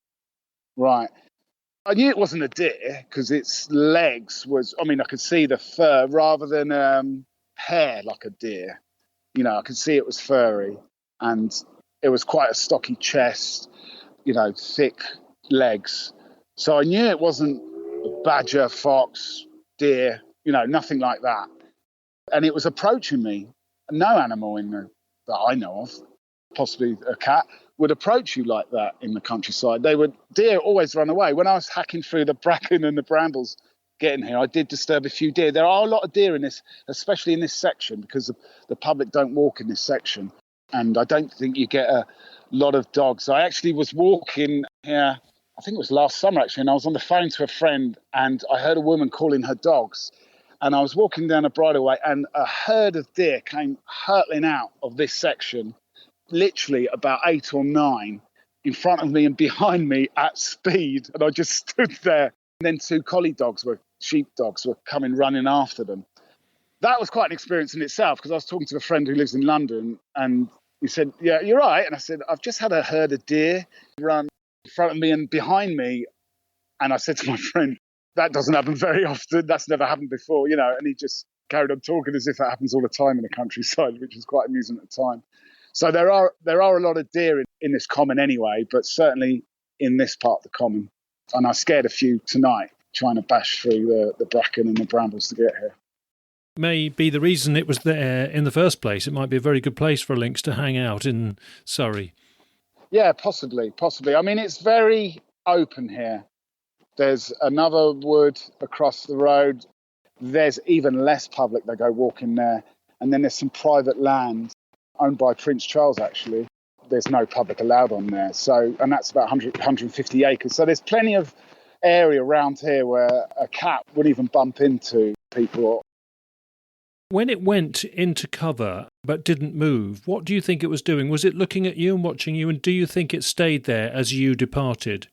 Right. I knew it wasn't a deer because its legs I could see the fur rather than hair like a deer. You know, I could see it was furry, and it was quite a stocky chest, thick legs. So I knew it wasn't a badger, fox, deer, nothing like that. And it was approaching me. No animal that I know of, possibly a cat, would approach you like that in the countryside. Deer always run away. When I was hacking through the bracken and the brambles getting here, I did disturb a few deer. There are a lot of deer in this, especially in this section, because the public don't walk in this section. And I don't think you get a lot of dogs. I actually was walking here, I think it was last summer actually, and I was on the phone to a friend, and I heard a woman calling her dogs. And I was walking down a bridleway, and a herd of deer came hurtling out of this section, literally about 8 or 9, in front of me and behind me at speed. And I just stood there. And then 2 sheep dogs were coming running after them. That was quite an experience in itself, because I was talking to a friend who lives in London, and he said, yeah, you're right. And I said, I've just had a herd of deer run in front of me and behind me. And I said to my friend, that doesn't happen very often. That's never happened before, and he just carried on talking as if that happens all the time in the countryside, which was quite amusing at the time. So there are a lot of deer in this common anyway, but certainly in this part of the common. And I scared a few tonight trying to bash through the bracken and the brambles to get here. May be the reason it was there in the first place. It might be a very good place for a lynx to hang out in Surrey. Yeah, possibly. I mean, it's very open here. There's another wood across the road. There's even less public that go walking there. And then there's some private land owned by Prince Charles, actually. There's no public allowed on there. So, and that's about 150 acres. So there's plenty of area around here where a cat would even bump into people. When it went into cover but didn't move, what do you think it was doing? Was it looking at you and watching you? And do you think it stayed there as you departed?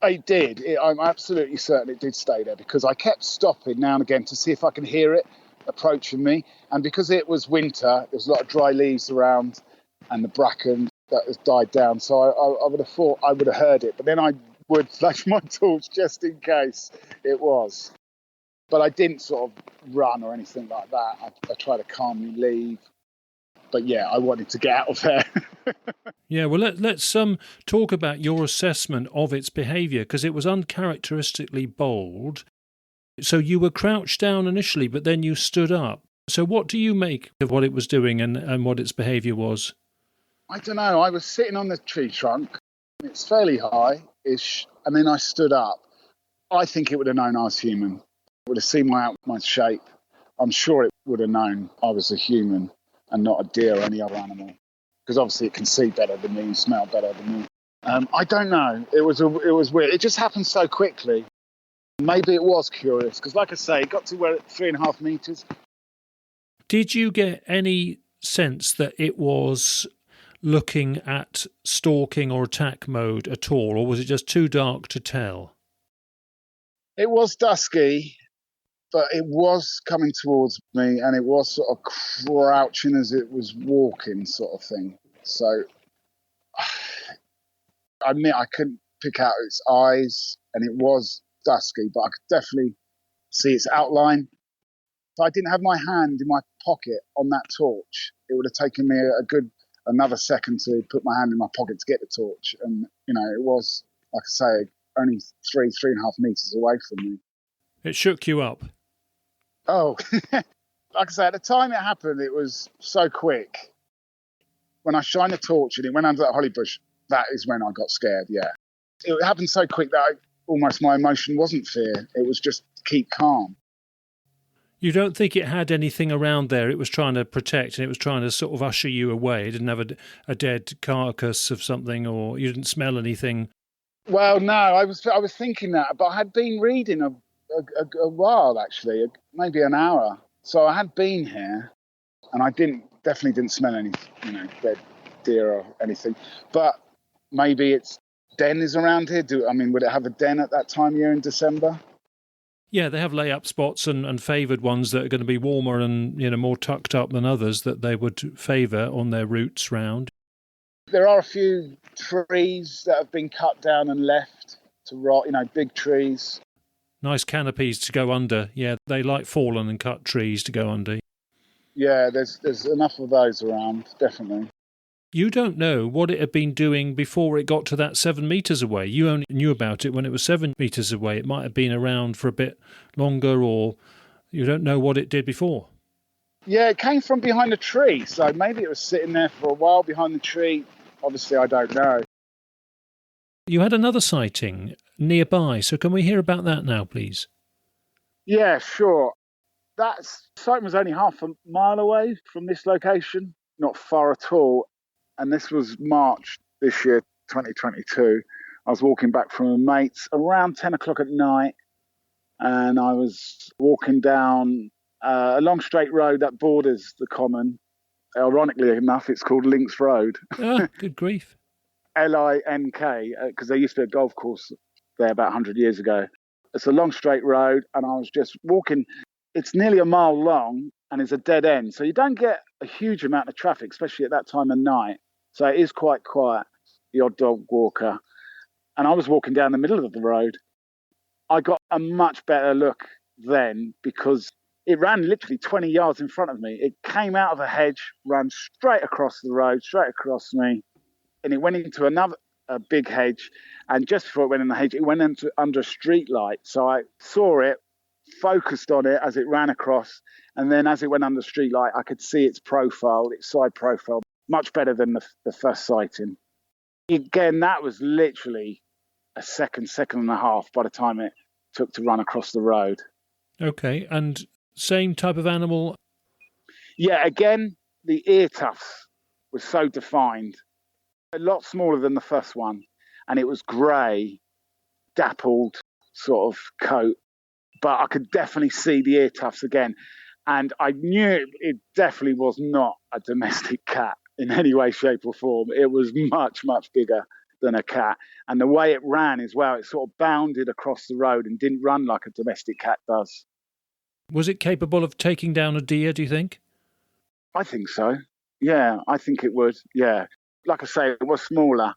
It did. I'm absolutely certain it did stay there, because I kept stopping now and again to see if I can hear it approaching me. And because it was winter, there's a lot of dry leaves around and the bracken that has died down. So I would have thought I would have heard it. But then I would flash my torch just in case it was. But I didn't sort of run or anything like that. I tried to calmly leave. But yeah, I wanted to get out of there. Yeah, well, let's talk about your assessment of its behaviour, because it was uncharacteristically bold. So you were crouched down initially, but then you stood up. So what do you make of what it was doing and what its behaviour was? I don't know. I was sitting on the tree trunk. It's fairly high-ish, and then I stood up. I think it would have known I was human. It would have seen my shape. I'm sure it would have known I was a human and not a deer or any other animal, because obviously it can see better than me and smell better than me. I don't know. It was weird. It just happened so quickly. Maybe it was curious because, like I say, it got to where 3.5 meters. Did you get any sense that it was looking at stalking or attack mode at all, or was it just too dark to tell? It was dusky, but it was coming towards me, and it was sort of crouching as it was walking, sort of thing. So, I admit I couldn't pick out its eyes, and it was dusky, but I could definitely see its outline. If I didn't have my hand in my pocket on that torch, it would have taken me another second to put my hand in my pocket to get the torch. And, it was, like I say, only 3.5 meters away from me. It shook you up. Oh, like I say, at the time it happened, it was so quick. When I shined the torch and it went under that holly bush, that is when I got scared, yeah. It happened so quick that almost my emotion wasn't fear. It was just keep calm. You don't think it had anything around there it was trying to protect and it was trying to sort of usher you away? It didn't have a dead carcass of something, or you didn't smell anything? Well, no, I was thinking that, but I had been reading a while, actually, maybe an hour. So I had been here, and I definitely didn't smell any, dead deer or anything. But maybe its den is around here. Would it have a den at that time of year in December? Yeah, they have lay-up spots and favoured ones that are going to be warmer and more tucked up than others that they would favour on their routes round. There are a few trees that have been cut down and left to rot, big trees. Nice canopies to go under. Yeah, they like fallen and cut trees to go under. Yeah, there's enough of those around, definitely. You don't know what it had been doing before it got to that 7 metres away. You only knew about it when it was 7 metres away. It might have been around for a bit longer, or you don't know what it did before. Yeah, it came from behind a tree, so maybe it was sitting there for a while behind the tree. Obviously, I don't know. You had another sighting nearby, so can we hear about that now, please? Yeah, sure. That sighting was only half a mile away from this location, not far at all. And this was March this year, 2022. I was walking back from a mate's around 10 o'clock at night, and I was walking down a long straight road that borders the common. Ironically enough, it's called Lynx Road. Ah, good grief. Link, because there used to be a golf course there about 100 years ago. It's a long straight road, and I was just walking. It's nearly a mile long, and it's a dead end. So you don't get a huge amount of traffic, especially at that time of night. So it is quite quiet, the odd dog walker. And I was walking down the middle of the road. I got a much better look then because it ran literally 20 yards in front of me. It came out of a hedge, ran straight across the road, straight across me. And it went into a big hedge. And just before it went in the hedge, it went under a street light. So I saw it, focused on it as it ran across. And then as it went under the street light, I could see its profile, its side profile, much better than the first sighting. Again, that was literally a second and a half by the time it took to run across the road. Okay, and same type of animal? Yeah, again, the ear tufts were so defined. A lot smaller than the first one. And it was grey, dappled sort of coat. But I could definitely see the ear tufts again. And I knew it definitely was not a domestic cat in any way, shape or form. It was much, much bigger than a cat. And the way it ran as well, it sort of bounded across the road and didn't run like a domestic cat does. Was it capable of taking down a deer, do you think? I think so. Yeah, I think it would. Yeah. Like I say, it was smaller.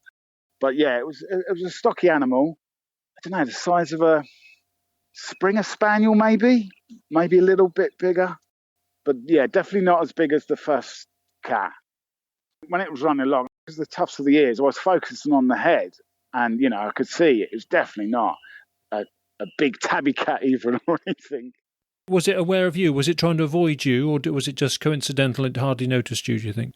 But yeah, it was a stocky animal. I don't know, the size of a Springer Spaniel, maybe a little bit bigger. But yeah, definitely not as big as the first cat. When it was running along, because the tufts of the ears, I was focusing on the head. And, I could see it was definitely not a big tabby cat even or anything. Was it aware of you? Was it trying to avoid you, or was it just coincidental it hardly noticed you, do you think?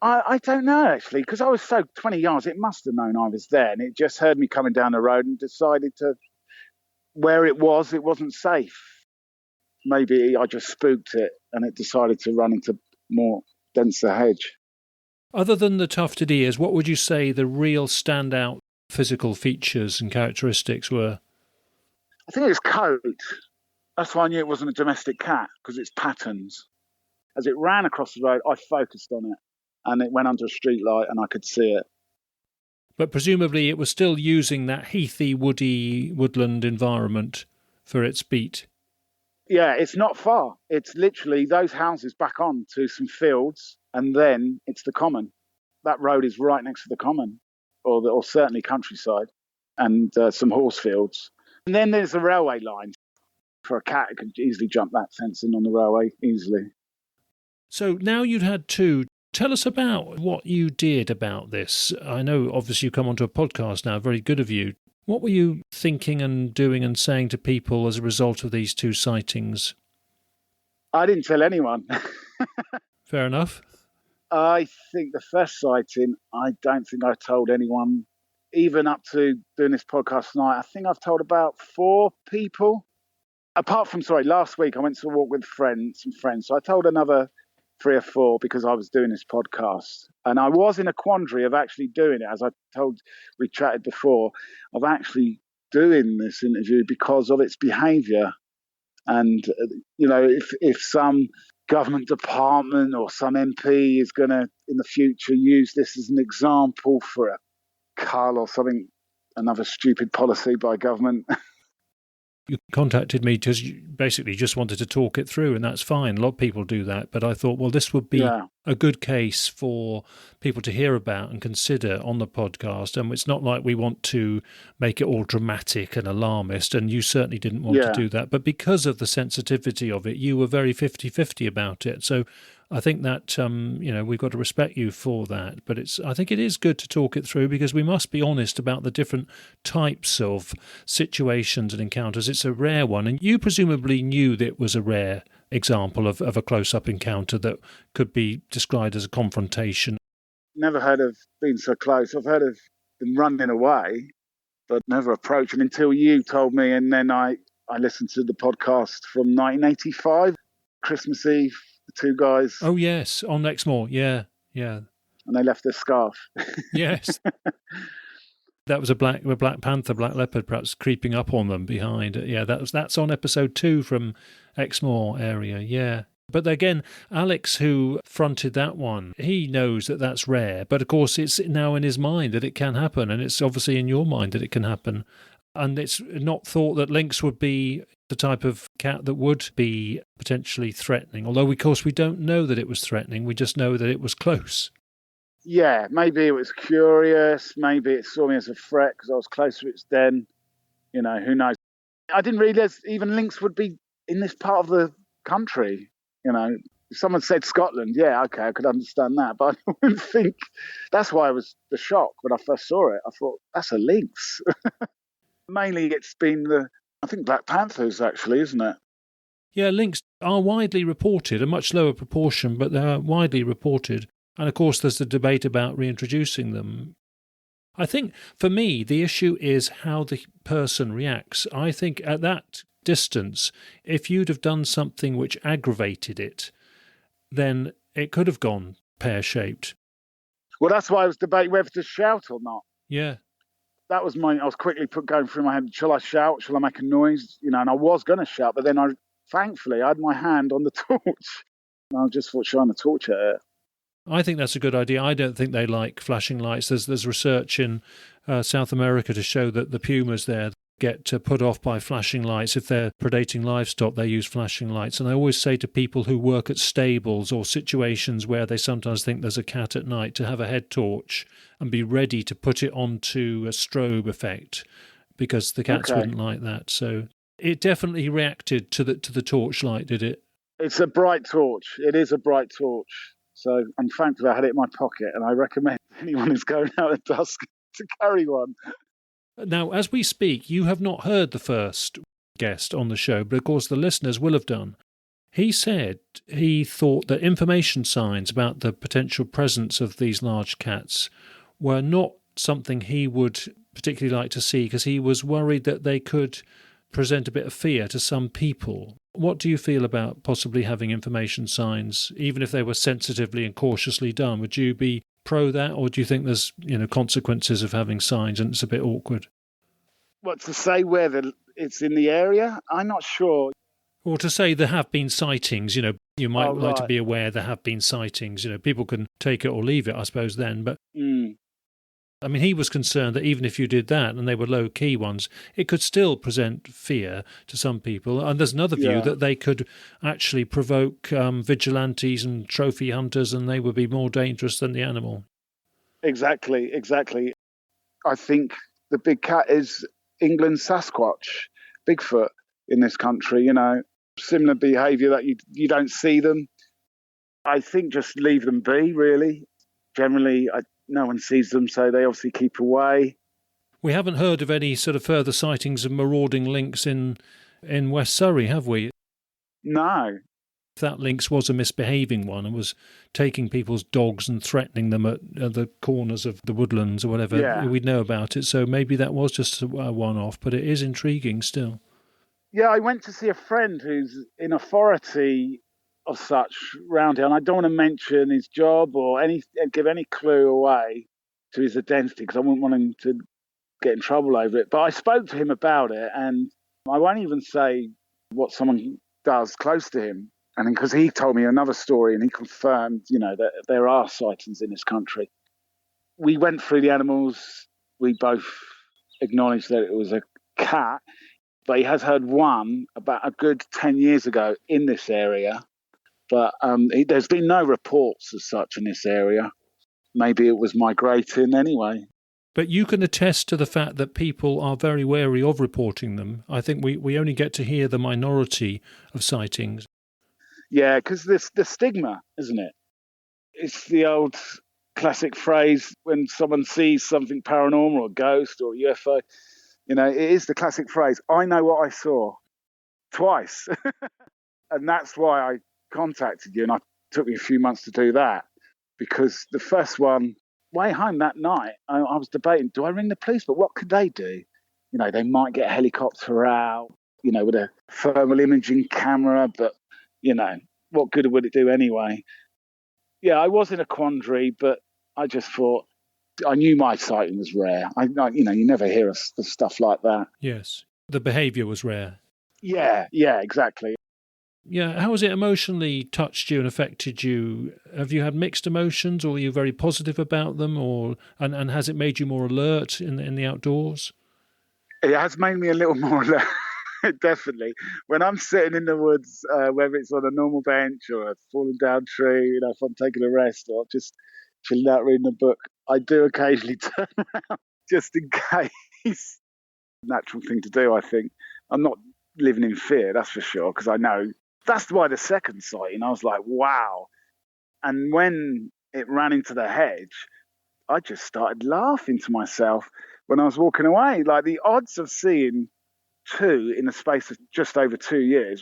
I don't know, actually, because I was so 20 yards, it must have known I was there. And it just heard me coming down the road and decided to, where it wasn't safe. Maybe I just spooked it and it decided to run into more denser hedge. Other than the tufted ears, what would you say the real standout physical features and characteristics were? I think it's coat. That's why I knew it wasn't a domestic cat, because it's patterns. As it ran across the road, I focused on it, and it went under a street light and I could see it. But presumably it was still using that heathy, woody, woodland environment for its beat. Yeah, it's not far. It's literally those houses back on to some fields, and then it's the common. That road is right next to the common, or certainly countryside, and some horse fields. And then there's the railway line. For a cat, it could easily jump that fencing on the railway easily. So now you'd had two. Tell us about what you did about this. I know, obviously, you come onto a podcast now, very good of you. What were you thinking and doing and saying to people as a result of these two sightings? I didn't tell anyone. Fair enough. I think the first sighting, I don't think I told anyone. Even up to doing this podcast tonight, I think I've told about 4 people. Apart from, last week I went to a walk with some friends. So I told another 3 or 4 because I was doing this podcast. And I was in a quandary of actually doing it, as we chatted before, of actually doing this interview because of its behaviour. And, if some government department or some MP is going to, in the future, use this as an example for a cull or something, another stupid policy by government. You contacted me because you basically just wanted to talk it through, and that's fine. A lot of people do that. But I thought, well, this would be a good case for people to hear about and consider on the podcast. And it's not like we want to make it all dramatic and alarmist, and you certainly didn't want to do that. But because of the sensitivity of it, you were very 50-50 about it. So I think that, we've got to respect you for that. But I think it is good to talk it through because we must be honest about the different types of situations and encounters. It's a rare one. And you presumably knew that it was a rare example of a close-up encounter that could be described as a confrontation. Never heard of being so close. I've heard of them running away, but never approaching until you told me. And then I listened to the podcast from 1985, Christmas Eve. The 2 guys. Oh, yes, on Exmoor, yeah. And they left their scarf. Yes. That was a black panther, black leopard, perhaps creeping up on them behind. Yeah, that's on episode 2 from Exmoor area, yeah. But again, Alex, who fronted that one, he knows that that's rare. But of course, it's now in his mind that it can happen, and it's obviously in your mind that it can happen. And it's not thought that Lynx would be the type of cat that would be potentially threatening. Although, of course, we don't know that it was threatening. We just know that it was close. Yeah, maybe it was curious. Maybe it saw me as a threat because I was close to its den. Who knows? I didn't realise even Lynx would be in this part of the country. If someone said Scotland, yeah, okay, I could understand that. But I wouldn't think. That's why I was the shock when I first saw it. I thought, that's a lynx. Mainly it's been I think black panthers, actually, isn't it? Yeah, lynx are widely reported, a much lower proportion, but they're widely reported. And of course, there's the debate about reintroducing them. I think, for me, the issue is how the person reacts. I think at that distance, if you'd have done something which aggravated it, then it could have gone pear-shaped. Well, that's why I was debating whether to shout or not. Yeah. That was I was quickly going through my head, shall I shout? Shall I make a noise? And I was going to shout, but then thankfully, I had my hand on the torch. And I just thought, shine a torch at it. I think that's a good idea. I don't think they like flashing lights. There's research in South America to show that the pumas there get put off by flashing lights. If they're predating livestock, they use flashing lights. And I always say to people who work at stables or situations where they sometimes think there's a cat at night to have a head torch and be ready to put it onto a strobe effect because the cats wouldn't like that. So it definitely reacted to the torchlight, did it? It's a bright torch. It is a bright torch. So, and thankfully I had it in my pocket, and I recommend anyone who's going out at dusk to carry one. Now, as we speak, you have not heard the first guest on the show, but of course the listeners will have done. He said he thought that information signs about the potential presence of these large cats were not something he would particularly like to see because he was worried that they could present a bit of fear to some people. What do you feel about possibly having information signs, even if they were sensitively and cautiously done? Would you be pro that, or do you think there's consequences of having signs and it's a bit awkward? What, to say whether it's in the area? I'm not sure. Or to say there have been sightings, you might like to Right. be aware there have been sightings. People can take it or leave it, I suppose, then. But I mean, he was concerned that even if you did that and they were low-key ones, it could still present fear to some people. And there's another view that they could actually provoke vigilantes and trophy hunters, and they would be more dangerous than the animal. Exactly. I think the big cat is England's Sasquatch, Bigfoot in this country, similar behaviour that you don't see them. I think just leave them be, really. Generally, no one sees them, so they obviously keep away. We haven't heard of any sort of further sightings of marauding lynx in West Surrey, have we? No. That lynx was a misbehaving one and was taking people's dogs and threatening them at the corners of the woodlands or whatever, we'd know about it. So maybe that was just a one-off, but it is intriguing still. Yeah, I went to see a friend who's in authority of such round here, and I don't want to mention his job or give any clue away to his identity because I wouldn't want him to get in trouble over it. But I spoke to him about it, and I won't even say what someone does close to him. And because he told me another story and he confirmed, that there are sightings in this country. We went through the animals. We both acknowledged that it was a cat, but he has heard one about a good 10 years ago in this area. But there's been no reports as such in this area. Maybe it was migrating anyway. But you can attest to the fact that people are very wary of reporting them. I think we only get to hear the minority of sightings. Yeah, because the stigma, isn't it? It's the old classic phrase when someone sees something paranormal or a ghost or a UFO. It is the classic phrase, I know what I saw twice. And that's why I contacted you, and it took me a few months to do that. Because the first one, way home that night, I was debating, do I ring the police? But what could they do? They might get a helicopter out, with a thermal imaging camera, but what good would it do anyway? Yeah, I was in a quandary, but I just thought, I knew my sighting was rare. You never hear of stuff like that. Yes, the behaviour was rare. Yeah, exactly. Yeah, how has it emotionally touched you and affected you? Have you had mixed emotions, or are you very positive about them, and has it made you more alert in the outdoors? It has made me a little more alert. Definitely. When I'm sitting in the woods, whether it's on a normal bench or a fallen down tree, if I'm taking a rest or just chilling out reading a book, I do occasionally turn around just in case. Natural thing to do, I think. I'm not living in fear, that's for sure, because I know. That's why the second sighting, I was like, wow. And when it ran into the hedge, I just started laughing to myself when I was walking away. Like the odds of seeing two in the space of just over 2 years.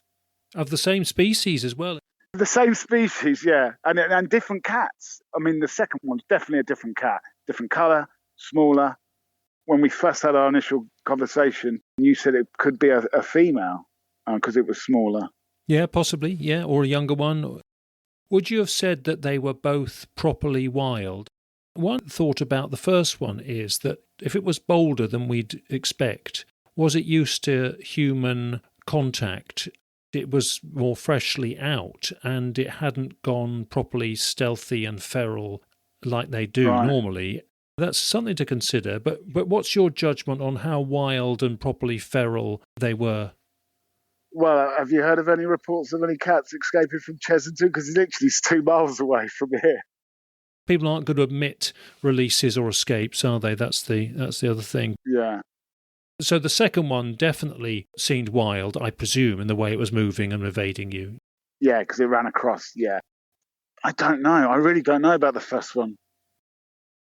Of the same species as well. The same species, yeah. And different cats. I mean, the second one's definitely a different cat. Different colour, smaller. When we first had our initial conversation, you said it could be a female because it was smaller. Yeah, possibly, yeah, or a younger one. Would you have said that they were both properly wild? One thought about the first one is that if it was bolder than we'd expect, was it used to human contact? It was more freshly out and it hadn't gone properly stealthy and feral like they do normally. That's something to consider. But what's your judgment on how wild and properly feral they were? Well, have you heard of any reports of any cats escaping from Chesington? Because it's literally 2 miles away from here. People aren't going to admit releases or escapes, are they? That's the other thing. Yeah. So the second one definitely seemed wild, I presume, in the way it was moving and evading you. Yeah, because it ran across, yeah. I don't know. I really don't know about the first one.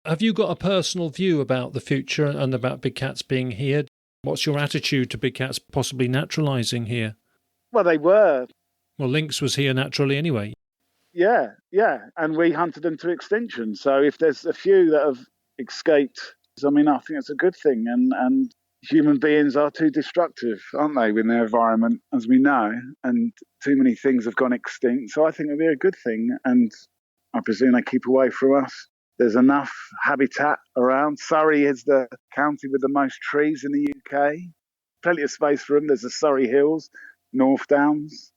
Have you got a personal view about the future and about big cats being here? What's your attitude to big cats possibly naturalising here? Well, they were. Well, Lynx was here naturally anyway. Yeah. And we hunted them to extinction. So if there's a few that have escaped, I think it's a good thing. And human beings are too destructive, aren't they, in their environment, as we know? And too many things have gone extinct. So I think it'll be a good thing. And I presume they keep away from us. There's enough habitat around. Surrey is the county with the most trees in the UK. Plenty of space for them. There's the Surrey Hills, North Downs.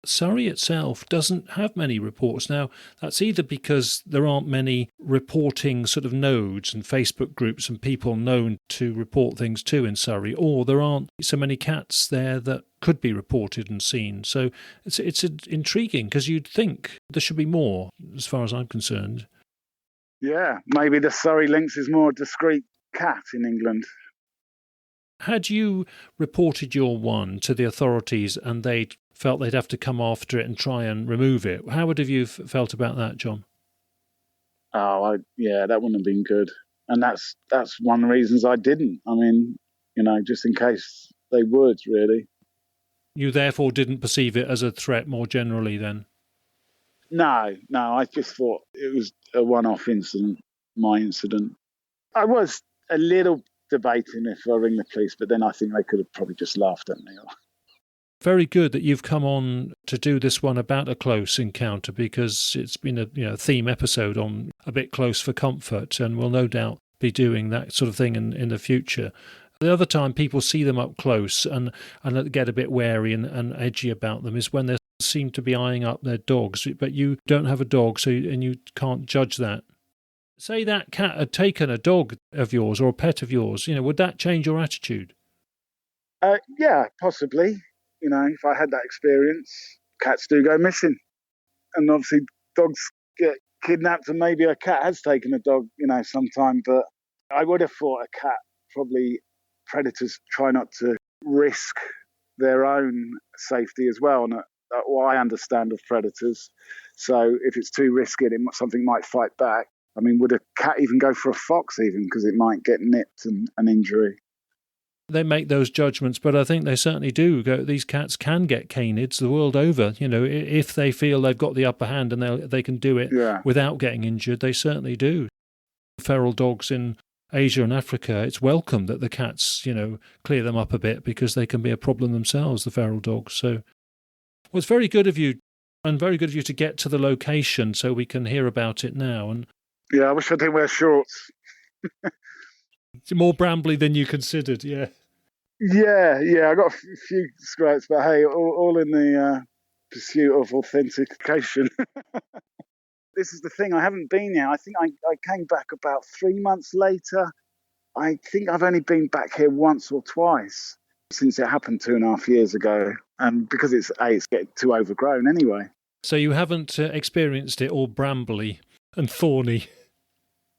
Surrey itself doesn't have many reports. Now, that's either because there aren't many reporting sort of nodes and Facebook groups and people known to report things to in Surrey, or there aren't so many cats there that could be reported and seen. So it's intriguing, because you'd think there should be more, as far as I'm concerned. Yeah, maybe the Surrey Lynx is more a discreet cat in England. Had you reported your one to the authorities and they felt they'd have to come after it and try and remove it, how would have you felt about that, John? Yeah, that wouldn't have been good. And that's one of the reasons I didn't. I mean, just in case they would, really. You therefore didn't perceive it as a threat more generally then? No, I just thought it was a one-off incident, my incident. I was a little debating if I ring the police, but then I think they could have probably just laughed at me. Very good that you've come on to do this one about a close encounter, because it's been a theme episode on a bit close for comfort, and we'll no doubt be doing that sort of thing in the future. The other time people see them up close and get a bit wary and edgy about them is when they seem to be eyeing up their dogs, but you don't have a dog, and you can't judge that. Say that cat had taken a dog of yours or a pet of yours, would that change your attitude? Yeah, possibly. If I had that experience, cats do go missing. And obviously dogs get kidnapped, and maybe a cat has taken a dog, sometime. But I would have thought a cat, probably predators try not to risk their own safety as well. And what I understand of predators. So if it's too risky, something might fight back. I mean, would a cat even go for a fox even, because it might get nipped and an injury? They make those judgments, but I think they certainly do. These cats can get canids the world over. If they feel they've got the upper hand and they can do it without getting injured, they certainly do. Feral dogs in Asia and Africa, it's welcome that the cats, clear them up a bit, because they can be a problem themselves, the feral dogs. So, well, it's very good of you, and very good of you to get to the location so we can hear about it now. And yeah, I wish I didn't wear shorts. More brambly than you considered, yeah. Yeah, I got a few scraps, but hey, all in the pursuit of authentication. This is the thing, I haven't been here. I think I came back about 3 months later. I think I've only been back here once or twice since it happened 2.5 years ago. And because it's getting too overgrown anyway. So you haven't experienced it all brambly and thorny?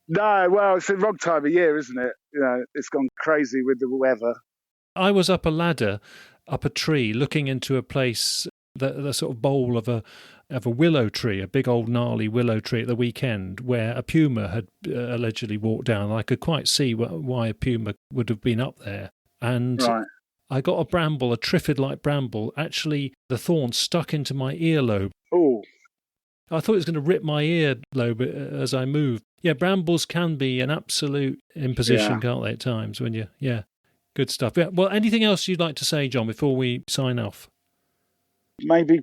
No, well, it's the wrong time of year, isn't it? It's gone crazy with the weather. I was up a ladder, up a tree, looking into a place, the sort of bole of a willow tree, a big old gnarly willow tree at the weekend, where a puma had allegedly walked down. I could quite see why a puma would have been up there. And right. I got a bramble, a triffid-like bramble. Actually, the thorn stuck into my earlobe. Oh. I thought it was going to rip my earlobe as I moved. Yeah, brambles can be an absolute imposition, can't they, at times when good stuff. Yeah. Well, anything else you'd like to say, John, before we sign off? Maybe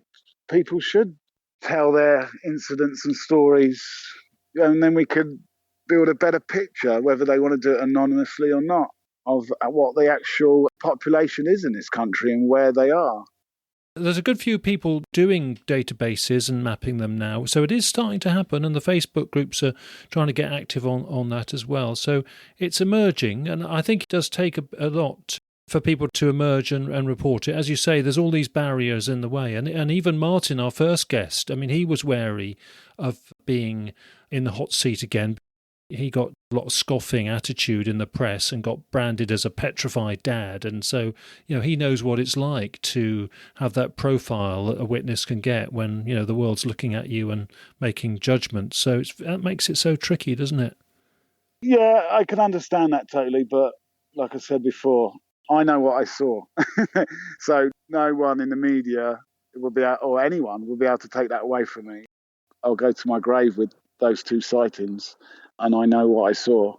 people should tell their incidents and stories, and then we could build a better picture, whether they want to do it anonymously or not, of what the actual population is in this country and where they are. There's a good few people doing databases and mapping them now, so it is starting to happen, and the Facebook groups are trying to get active on that as well. So it's emerging, and I think it does take a lot for people to emerge and report it. As you say, there's all these barriers in the way, and even Martin, our first guest, I mean, he was wary of being in the hot seat again. He got a lot of scoffing attitude in the press and got branded as a petrified dad. And so, he knows what it's like to have that profile that a witness can get when, the world's looking at you and making judgments. So that makes it so tricky, doesn't it? Yeah, I can understand that totally. But like I said before, I know what I saw. So no one in the media or anyone will be able to take that away from me. I'll go to my grave with those 2 sightings. And I know what I saw.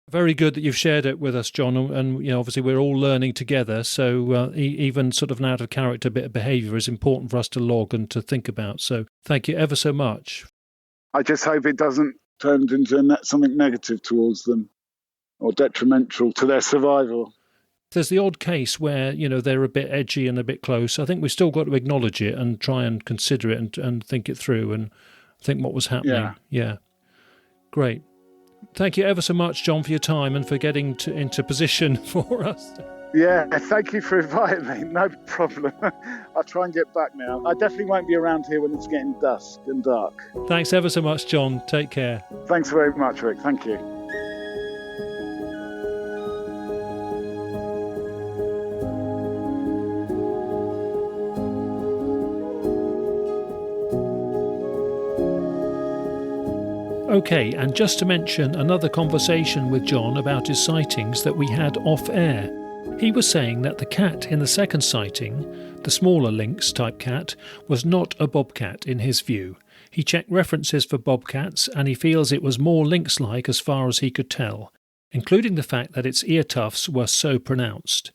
Very good that you've shared it with us, John. And obviously we're all learning together. So even sort of an out of character bit of behaviour is important for us to log and to think about. So thank you ever so much. I just hope it doesn't turned into something negative towards them or detrimental to their survival. There's the odd case where, they're a bit edgy and a bit close. I think we've still got to acknowledge it and try and consider it and think it through and think what was happening. Yeah. Great. Thank you ever so much, John, for your time and for getting into position for us. Yeah, thank you for inviting me. No problem. I'll try and get back now. I definitely won't be around here when it's getting dusk and dark. Thanks ever so much, John. Take care. Thanks very much, Rick. Thank you. Okay, and just to mention another conversation with John about his sightings that we had off air. He was saying that the cat in the second sighting, the smaller Lynx type cat, was not a bobcat in his view. He checked references for bobcats and he feels it was more lynx-like as far as he could tell, including the fact that its ear tufts were so pronounced.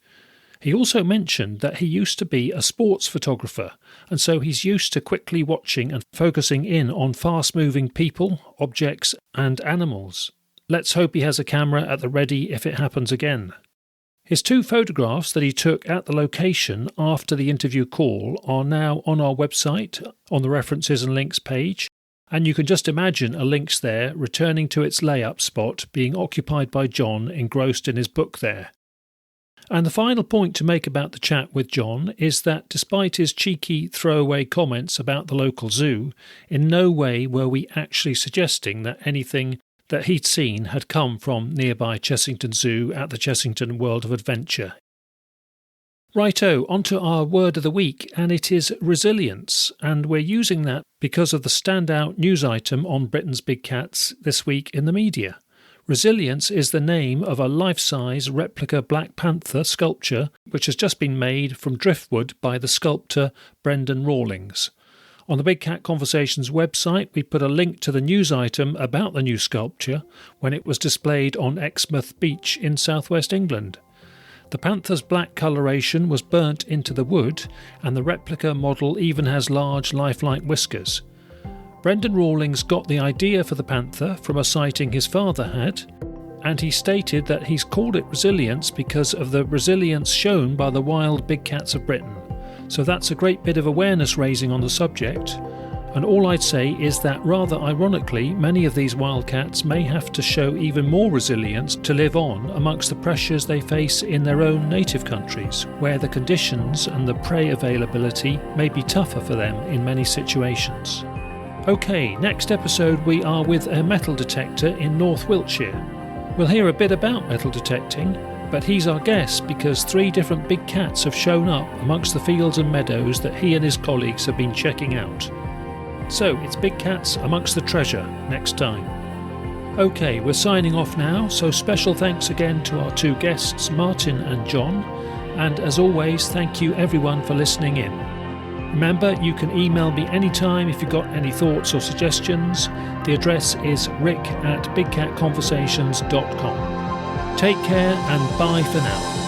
He also mentioned that he used to be a sports photographer, and so he's used to quickly watching and focusing in on fast-moving people, objects and animals. Let's hope he has a camera at the ready if it happens again. His 2 photographs that he took at the location after the interview call are now on our website on the references and links page, and you can just imagine a lynx there returning to its lay-up spot being occupied by John engrossed in his book there. And the final point to make about the chat with John is that despite his cheeky throwaway comments about the local zoo, in no way were we actually suggesting that anything that he'd seen had come from nearby Chessington Zoo at the Chessington World of Adventure. Righto, onto our word of the week, and it is resilience, and we're using that because of the standout news item on Britain's big cats this week in the media. Resilience is the name of a life-size replica Black Panther sculpture which has just been made from driftwood by the sculptor Brendan Rawlings. On the Big Cat Conversations website we put a link to the news item about the new sculpture when it was displayed on Exmouth Beach in southwest England. The panther's black coloration was burnt into the wood and the replica model even has large lifelike whiskers. Brendan Rawlings got the idea for the panther from a sighting his father had, and he stated that he's called it resilience because of the resilience shown by the wild big cats of Britain. So that's a great bit of awareness raising on the subject, and all I'd say is that rather ironically many of these wildcats may have to show even more resilience to live on amongst the pressures they face in their own native countries, where the conditions and the prey availability may be tougher for them in many situations. OK, next episode we are with a metal detector in North Wiltshire. We'll hear a bit about metal detecting, but he's our guest because 3 different big cats have shown up amongst the fields and meadows that he and his colleagues have been checking out. So it's big cats amongst the treasure next time. OK, we're signing off now, so special thanks again to our 2 guests, Martin and John, and as always thank you everyone for listening in. Remember, you can email me anytime if you've got any thoughts or suggestions. The address is rick@bigcatconversations.com. Take care and bye for now.